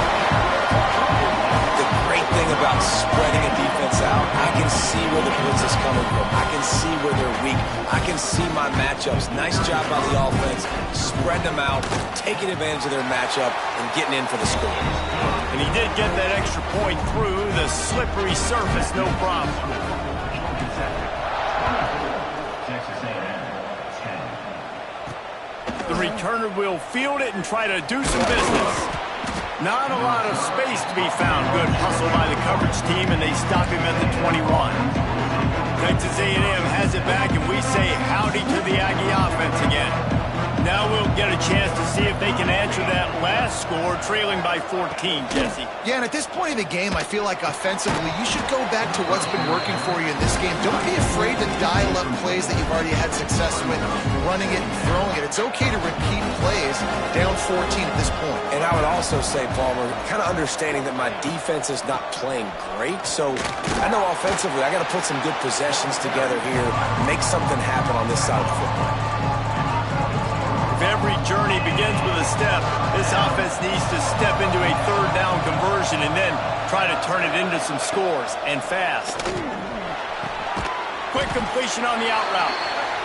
The great thing about spreading a defense out, I can see where the blitz is coming from. I can see where they're weak. I can see my matchups. Nice job by the offense. Spread them out, taking advantage of their matchup, and getting in for the score. And he did get that extra point through the slippery surface, no problem. The returner will field it and try to do some business. Not a lot of space to be found. Good hustle by the coverage team, and they stop him at the 21. Texas A&M has it back, and we say howdy to the Aggie offense again. Now we'll get a chance to see if they can answer that last score, trailing by 14, Jesse. Yeah, and at this point in the game, I feel like offensively, you should go back to what's been working for you in this game. Don't be afraid to dial up plays that you've already had success with, running it and throwing it. It's okay to repeat plays down 14 at this point. And I would also say, Palmer, kind of understanding that my defense is not playing great, so I know offensively I got to put some good possessions together here, make something happen on this side of the football. If every journey begins with a step, this offense needs to step into a 3rd down conversion and then try to turn it into some scores, and fast. Quick completion on the out route.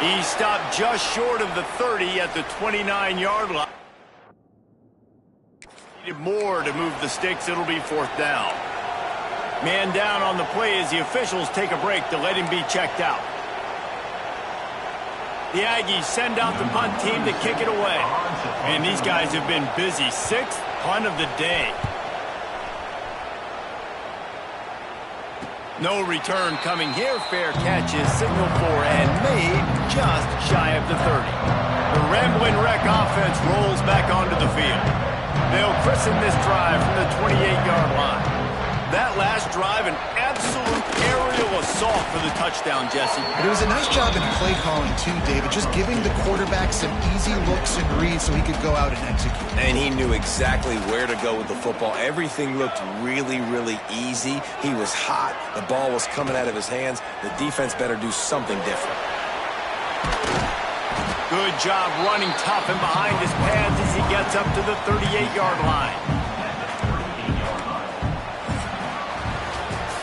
He stopped just short of the 30 at the 29-yard line. Needed more to move the sticks. It'll be 4th down. Man down on the play as the officials take a break to let him be checked out. The Aggies send out the punt team to kick it away. And these guys have been busy. 6th punt of the day. No return coming here. Fair catch is signaled for and made just shy of the 30. The Rambling Wreck offense rolls back onto the field. They'll christen this drive from the 28-yard line. That last drive, an absolute aerial assault for the touchdown, Jesse. But it was a nice job in play calling, too, David, just giving the quarterback some easy looks and reads so he could go out and execute. And he knew exactly where to go with the football. Everything looked really, really easy. He was hot. The ball was coming out of his hands. The defense better do something different. Good job running tough and behind his pads as he gets up to the 38-yard line.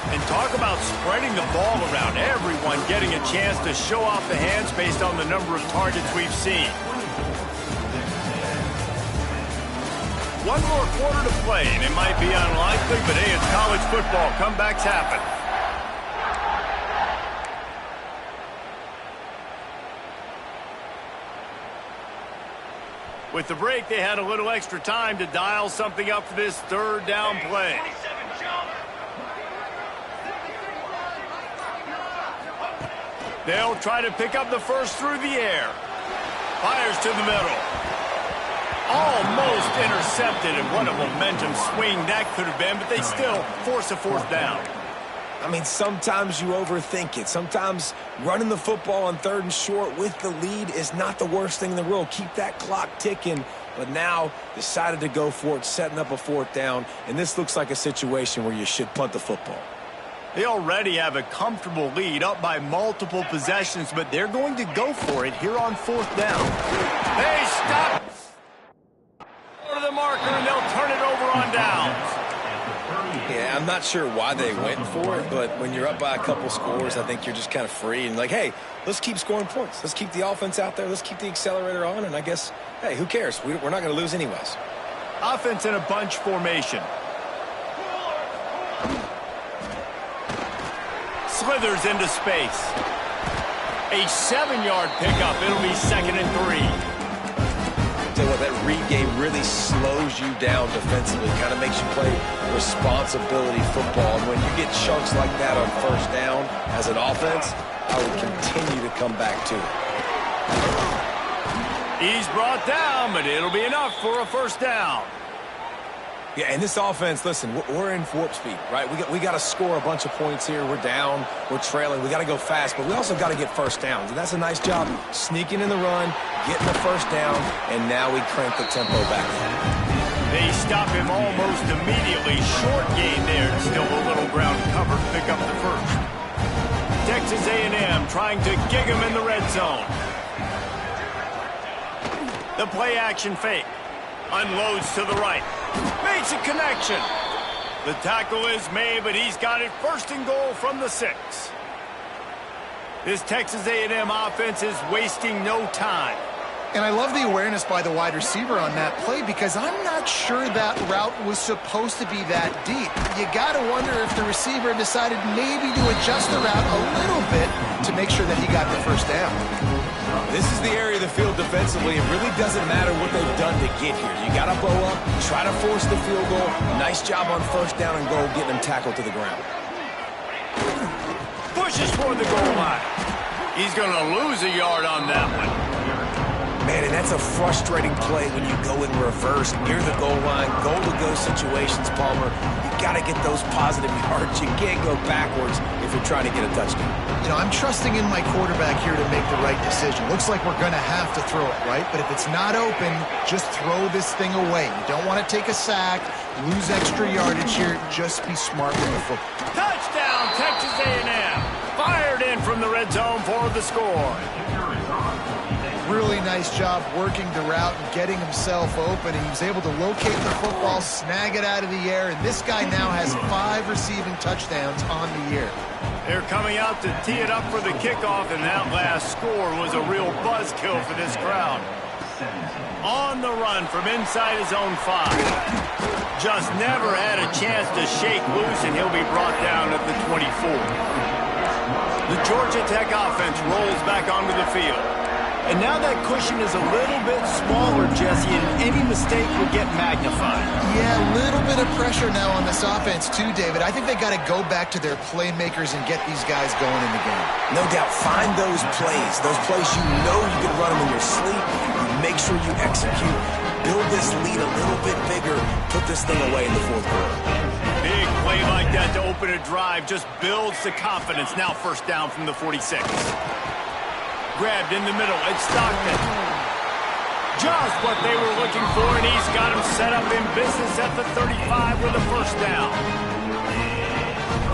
And talk about spreading the ball around. Everyone getting a chance to show off the hands based on the number of targets we've seen. One more quarter to play, and it might be unlikely, but hey, it's college football. Comebacks happen. With the break, they had a little extra time to dial something up for this 3rd down play. They'll try to pick up the first through the air. Fires to the middle. Almost intercepted, and what a momentum swing that could have been, but they still force a 4th down. I mean, sometimes you overthink it. Sometimes running the football on 3rd and short with the lead is not the worst thing in the world. Keep that clock ticking. But now decided to go for it, setting up a 4th down, and this looks like a situation where you should punt the football. They already have a comfortable lead, up by multiple possessions, but they're going to go for it here on 4th down. They stop to the marker, and they'll turn it over on downs. Yeah, I'm not sure why they went for it, but when you're up by a couple scores, I think you're just kind of free and like, hey, let's keep scoring points. Let's keep the offense out there. Let's keep the accelerator on, and I guess, hey, who cares? We're not going to lose anyways. Offense in a bunch formation. Slithers into space. A 7-yard pickup. It'll be 2nd and 3. Tell you what, that read game really slows you down defensively, kind of makes you play responsibility football. And when you get chunks like that on 1st down as an offense, I would continue to come back to it. He's brought down, but it'll be enough for a 1st down. Yeah, and this offense, listen, we're in warp speed, right? We got to score a bunch of points here. We're down. We're trailing. We got to go fast, but we also got to get first downs. And that's a nice job sneaking in the run, getting the first down, and now we crank the tempo back up. They stop him almost immediately. Short gain there. Still a little ground cover to pick up the first. Texas A&M trying to gig him in the red zone. The play action fake. Unloads to the right. Makes a connection. The tackle is made, but he's got it first and goal from the 6. This Texas A&M offense is wasting no time. And I love the awareness by the wide receiver on that play because I'm not sure that route was supposed to be that deep. You got to wonder if the receiver decided maybe to adjust the route a little bit to make sure that he got the first down. This is the area of the field defensively. It really doesn't matter what they've done to get here. You got to bow up, try to force the field goal. Nice job on first down and goal, getting them tackled to the ground. Pushes for the goal line. He's going to lose a yard on that one. Man, and that's a frustrating play when you go in reverse near the goal line, goal-to-go situations, Palmer. You got to get those positive yards. You can't go backwards if you're trying to get a touchdown. You know, I'm trusting in my quarterback here to make the right decision. Looks like we're going to have to throw it, right? But if it's not open, just throw this thing away. You don't want to take a sack, lose extra yardage here. Just be smart with the football. Touchdown, Texas A&M. Fired in from the red zone for the score. Really nice job working the route and getting himself open. He was able to locate the football, snag it out of the air, and this guy now has 5 receiving touchdowns on the year. They're coming out to tee it up for the kickoff, and that last score was a real buzzkill for this crowd. On the run from inside his own 5. Just never had a chance to shake loose, and he'll be brought down at the 24. The Georgia Tech offense rolls back onto the field. And now that cushion is a little bit smaller, Jesse, and any mistake will get magnified. Yeah, a little bit of pressure now on this offense too, David. I think they got to go back to their playmakers and get these guys going in the game. No doubt. Find those plays you know you can run them in your sleep. You make sure you execute. Build this lead a little bit bigger. Put this thing away in the fourth quarter. Big play like that to open a drive just builds the confidence. Now first down from the 46. Grabbed in the middle. It's Stockton. Just what they were looking for, and he's got him set up in business at the 35 with a first down.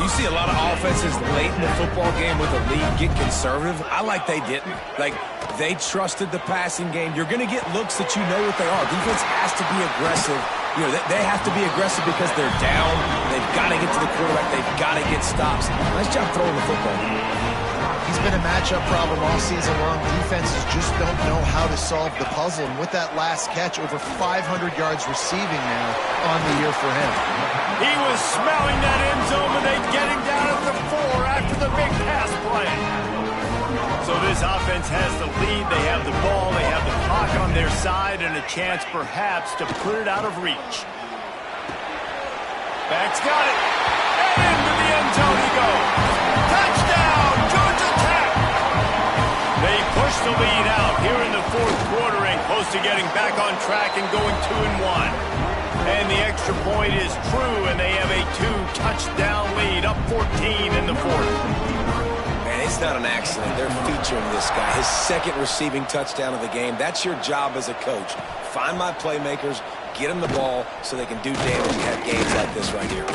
You see a lot of offenses late in the football game with a lead get conservative. I like they didn't. Like, they trusted the passing game. You're going to get looks that you know what they are. Defense has to be aggressive. You know, they have to be aggressive because they're down. They've got to get to the quarterback. They've got to get stops. Nice job throwing the football. He's been a matchup problem all season long. Defenses just don't know how to solve the puzzle. And with that last catch, over 500 yards receiving now on the year for him. He was smelling that end zone, but they get him down at the 4 after the big pass play. So this offense has the lead. They have the ball. They have the clock on their side and a chance perhaps to put it out of reach. Back's got it. And into the end zone he goes. Touchdown, Georgia Tech! They push the lead out here in the fourth quarter and close to getting back on track and going 2-1. And the extra point is true, and they have a 2-touchdown lead, up 14 in the fourth. Man, it's not an accident. They're featuring this guy. His second receiving touchdown of the game. That's your job as a coach. Find my playmakers, get them the ball so they can do damage and have games like this right here.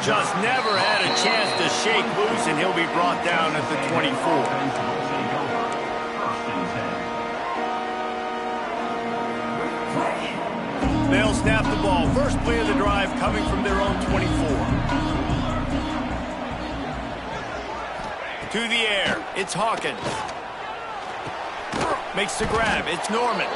Just never had a chance to shake loose, and he'll be brought down at the 24. They'll snap the ball. First play of the drive coming from their own 24. To the air. It's Hawkins. Makes the grab. It's Norman.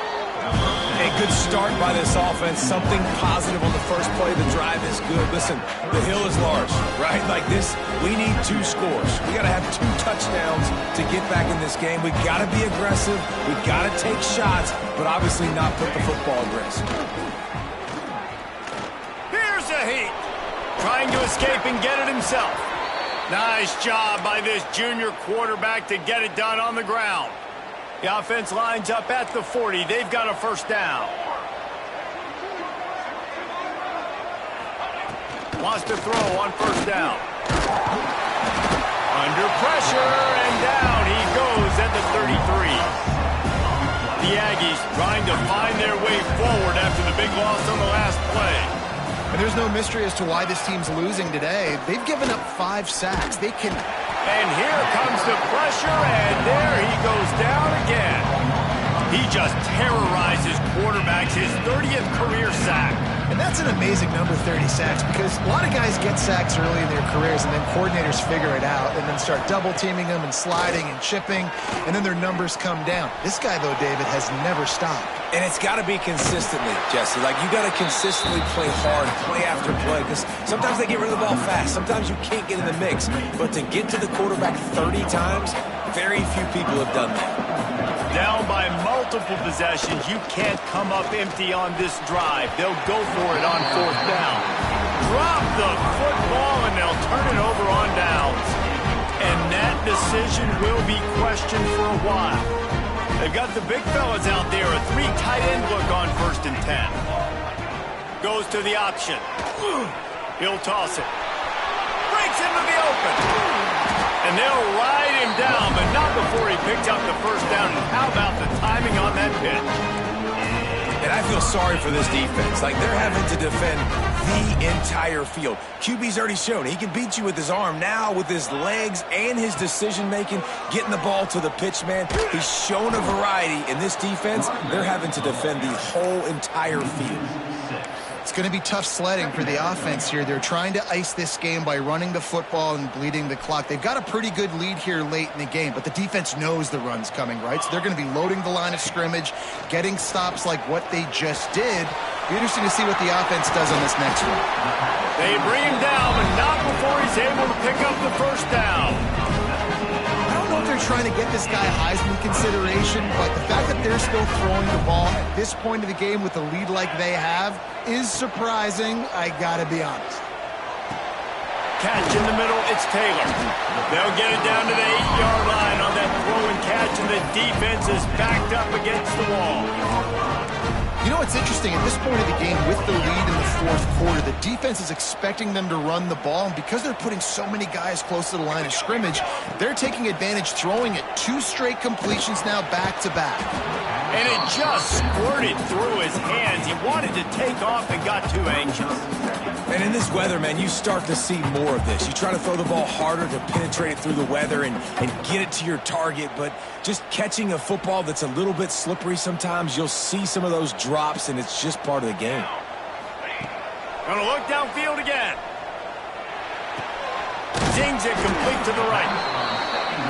A good start by this offense. Something positive on the first play. The drive is good. Listen, the hill is large, right? Like this, we need 2 scores. We got to have 2 touchdowns to get back in this game. We got to be aggressive. We got to take shots, but obviously not put the football at risk. Here's a heat. Trying to escape and get it himself. Nice job by this junior quarterback to get it done on the ground. The offense lines up at the 40. They've got a first down. Wants to throw on first down. Under pressure, and down he goes at the 33. The Aggies trying to find their way forward after the big loss on the last play. And there's no mystery as to why this team's losing today. They've given up 5 sacks. They can... And here comes the pressure, and there he goes down again. He just terrorizes quarterbacks, his 30th career sack. And that's an amazing number, 30 sacks, because a lot of guys get sacks early in their careers, and then coordinators figure it out and then start double-teaming them and sliding and chipping, and then their numbers come down. This guy, though, David, has never stopped. And it's got to be consistently, Jesse. Like, you got to consistently play hard, play after play, because sometimes they get rid of the ball fast. Sometimes you can't get in the mix. But to get to the quarterback 30 times, very few people have done that. Down by multiple possessions, you can't come up empty on this drive. They'll go for it on fourth down. Drop the football, and they'll turn it over on downs. And that decision will be questioned for a while. They've got the big fellas out there, a 3 tight end look on 1st and 10. Goes to the option. He'll toss it. Breaks into the open. And they'll ride him down, but not before he picks up the first down. And how about the timing on that pitch? And I feel sorry for this defense. Like, they're having to defend the entire field. QB's already shown he can beat you with his arm. Now, with his legs and his decision-making, getting the ball to the pitch man, he's shown a variety. In this defense, they're having to defend the whole entire field. It's going to be tough sledding for the offense here. They're trying to ice this game by running the football and bleeding the clock. They've got a pretty good lead here late in the game, but the defense knows the run's coming, right? So they're going to be loading the line of scrimmage, getting stops like what they just did. Be interesting to see what the offense does on this next one. They bring him down, but not before he's able to pick up the first down. I don't know if they're trying to get this guy Heisman consideration, but the fact that they're still throwing the ball at this point of the game with a lead like they have is surprising, I gotta be honest. Catch in the middle, it's Taylor. They'll get it down to the 8-yard line on that throw and catch, and the defense is backed up against the wall. You know what's interesting? At this point of the game, with the lead in the 4th quarter, the defense is expecting them to run the ball, and because they're putting so many guys close to the line of scrimmage, they're taking advantage, throwing it 2 straight completions now back-to-back. And it just squirted through his hands. He wanted to take off and got too anxious. And in this weather, man, you start to see more of this. You try to throw the ball harder to penetrate it through the weather and get it to your target, but just catching a football that's a little bit slippery sometimes, you'll see some of those drops, and it's just part of the game. Gonna look downfield again. Zings it complete to the right.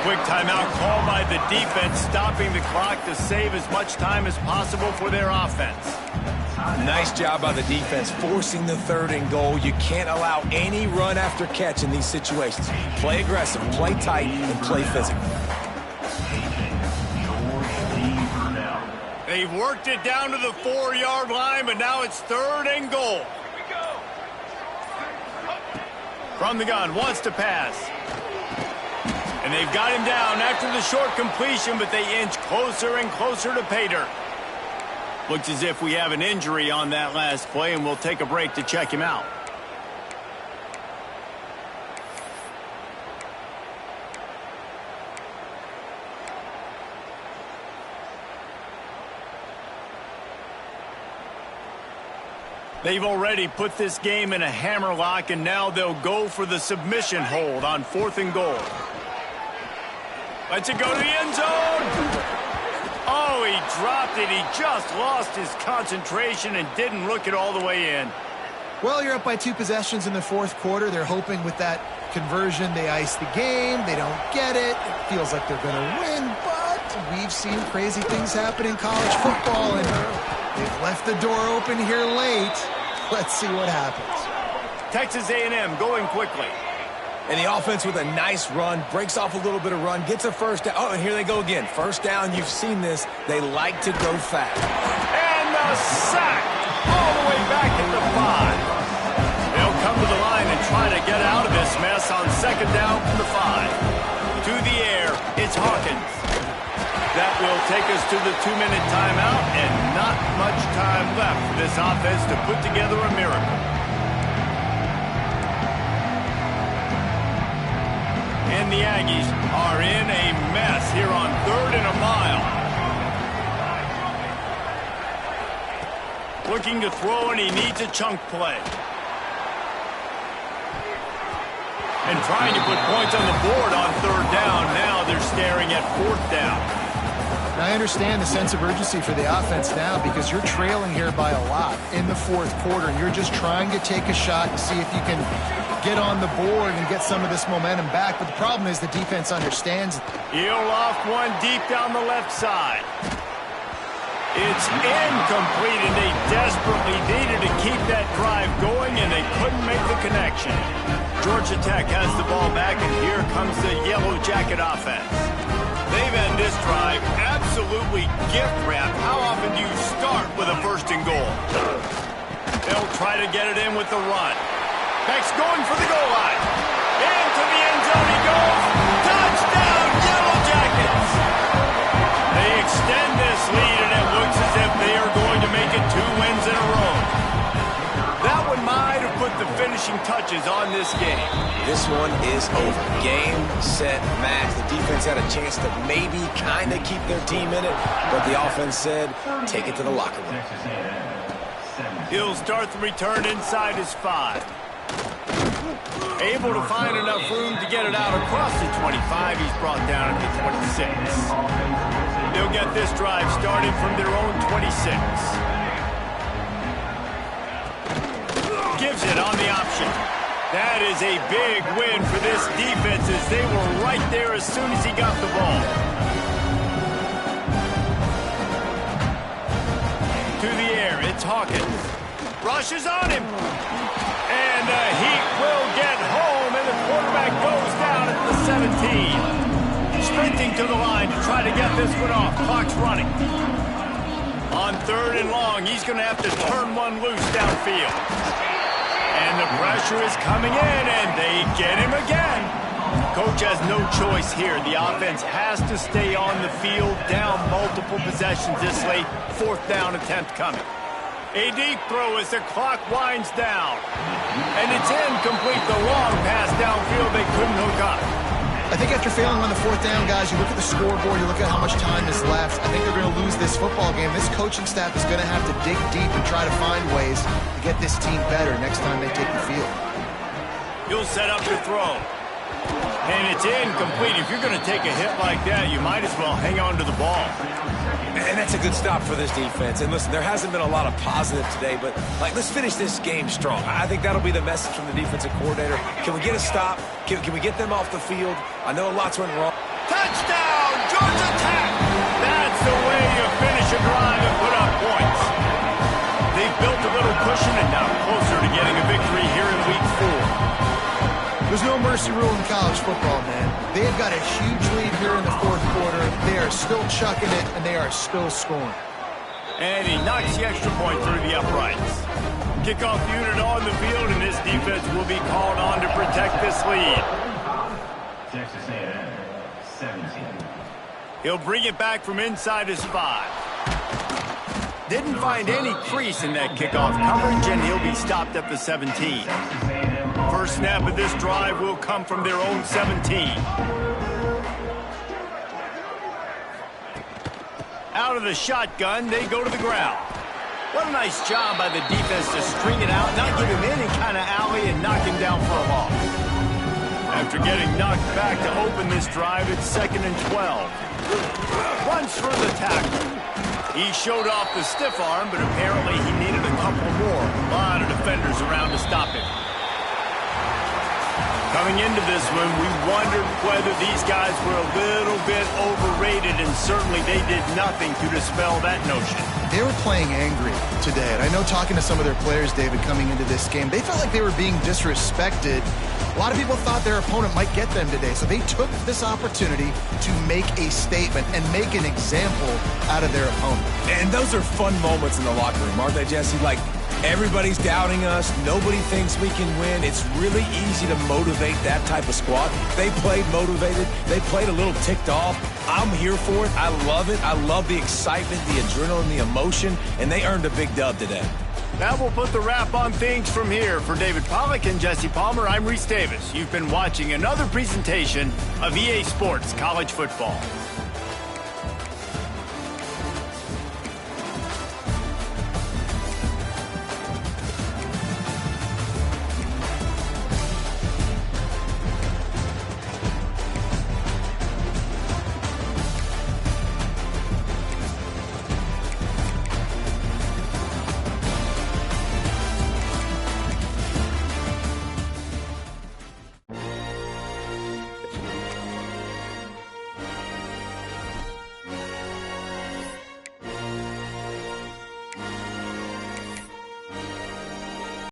Quick timeout called by the defense, stopping the clock to save as much time as possible for their offense. Nice job by the defense, forcing the 3rd and goal. You can't allow any run after catch in these situations. Play aggressive, play tight, and play physical. They've worked it down to the 4-yard line, but now it's 3rd and goal. From the gun, wants to pass. And they've got him down after the short completion, but they inch closer and closer to pay dirt. Looks as if we have an injury on that last play, and we'll take a break to check him out. They've already put this game in a hammerlock, and now they'll go for the submission hold on 4th and goal. Lets it go to the end zone. Oh, he dropped it. He just lost his concentration and didn't look it all the way in. Well, you're up by 2 possessions in the 4th quarter. They're hoping with that conversion they ice the game. They don't get it. It feels like they're going to win, but we've seen crazy things happen in college football, and they've left the door open here late. Let's see what happens. Texas A&M going quickly. And the offense with a nice run, breaks off a little bit of run, gets a first down. Oh, and here they go again. First down, you've seen this. They like to go fast. And the sack all the way back at the 5. They'll come to the line and try to get out of this mess on 2nd down from the 5. To the air, it's Hawkins. That will take us to the 2-minute timeout, and not much time left for this offense to put together a miracle. And the Aggies are in a mess here on 3rd and a mile. Looking to throw, and he needs a chunk play. And trying to put points on the board on 3rd down. Now they're staring at 4th down. Now, I understand the sense of urgency for the offense now because you're trailing here by a lot in the 4th quarter, and you're just trying to take a shot and see if you can get on the board and get some of this momentum back. But the problem is the defense understands. He'll loft one deep down the left side. It's incomplete, and they desperately needed to keep that drive going, and they couldn't make the connection. Georgia Tech has the ball back, and here comes the Yellow Jacket offense. They've had this drive absolutely gift-wrapped. How often do you start with a 1st and goal? They'll try to get it in with the run. Beck's going for the goal line. Into the end zone he goes. Touchdown, Yellow Jackets! They extend this lead, and it looks as if they are going to make it 2 wins in a row. That one might have put the finishing touches on this game. This one is over. Game, set, match. The defense had a chance to maybe kind of keep their team in it, but the offense said, take it to the locker room. He'll start the return inside his 5. Able to find enough room to get it out across the 25. He's brought down at the 26. They'll get this drive started from their own 26. Gives it on the option. That is a big win for this defense as they were right there as soon as he got the ball. To the air, it's Hawkins. Rushes on him. And the Heat will get home, and the quarterback goes down at the 17. Sprinting to the line to try to get this one off. Clock's running. On 3rd and long, he's going to have to turn one loose downfield. And the pressure is coming in, and they get him again. Coach has no choice here. The offense has to stay on the field, down multiple possessions this late. 4th down attempt coming. A deep throw as the clock winds down. And it's incomplete. The long pass downfield they couldn't hook up. I think after failing on the 4th down, guys, you look at the scoreboard, you look at how much time is left. I think they're going to lose this football game. This coaching staff is going to have to dig deep and try to find ways to get this team better next time they take the field. He'll set up to throw. And it's incomplete. If you're going to take a hit like that, you might as well hang on to the ball. And that's a good stop for this defense. And listen, there hasn't been a lot of positive today, but let's finish this game strong. I think that'll be the message from the defensive coordinator. Can we get a stop? Can we get them off the field? I know lots went wrong. Touchdown, Georgia Tech! That's the way you finish a drive and put up points. They've built a little cushion and now closer to getting a victory here in Week 4. There's no mercy rule in college football, man. They've got a huge lead here in the 4th quarter. They are still chucking it, and they are still scoring. And he knocks the extra point through the uprights. Kickoff unit on the field, and this defense will be called on to protect this lead. Texas A&M, 17. He'll bring it back from inside his 5. Didn't find any crease in that kickoff coverage, and he'll be stopped at the 17. First snap of this drive will come from their own 17. Out of the shotgun, they go to the ground. What a nice job by the defense to string it out, not give him any kind of alley, and knock him down for a loss. After getting knocked back to open this drive, it's 2nd and 12. Runs through the tackle. He showed off the stiff arm, but apparently he needed a couple more. A lot of defenders around to stop him. Coming into this one, we wondered whether these guys were a little bit overrated, and certainly they did nothing to dispel that notion. They were playing angry today, and I know talking to some of their players, David, coming into this game, they felt like they were being disrespected. A lot of people thought their opponent might get them today, so they took this opportunity to make a statement and make an example out of their opponent. And those are fun moments in the locker room, aren't they, Jesse? Like, everybody's doubting us. Nobody thinks we can win. It's really easy to motivate that type of squad. They played motivated. They played a little ticked off. I'm here for it. I love it. I love the excitement, the adrenaline, the emotion, and they earned a big dub today. That will put the wrap on things from here. For David Pollack and Jesse Palmer, I'm Reese Davis. You've been watching another presentation of EA Sports College Football.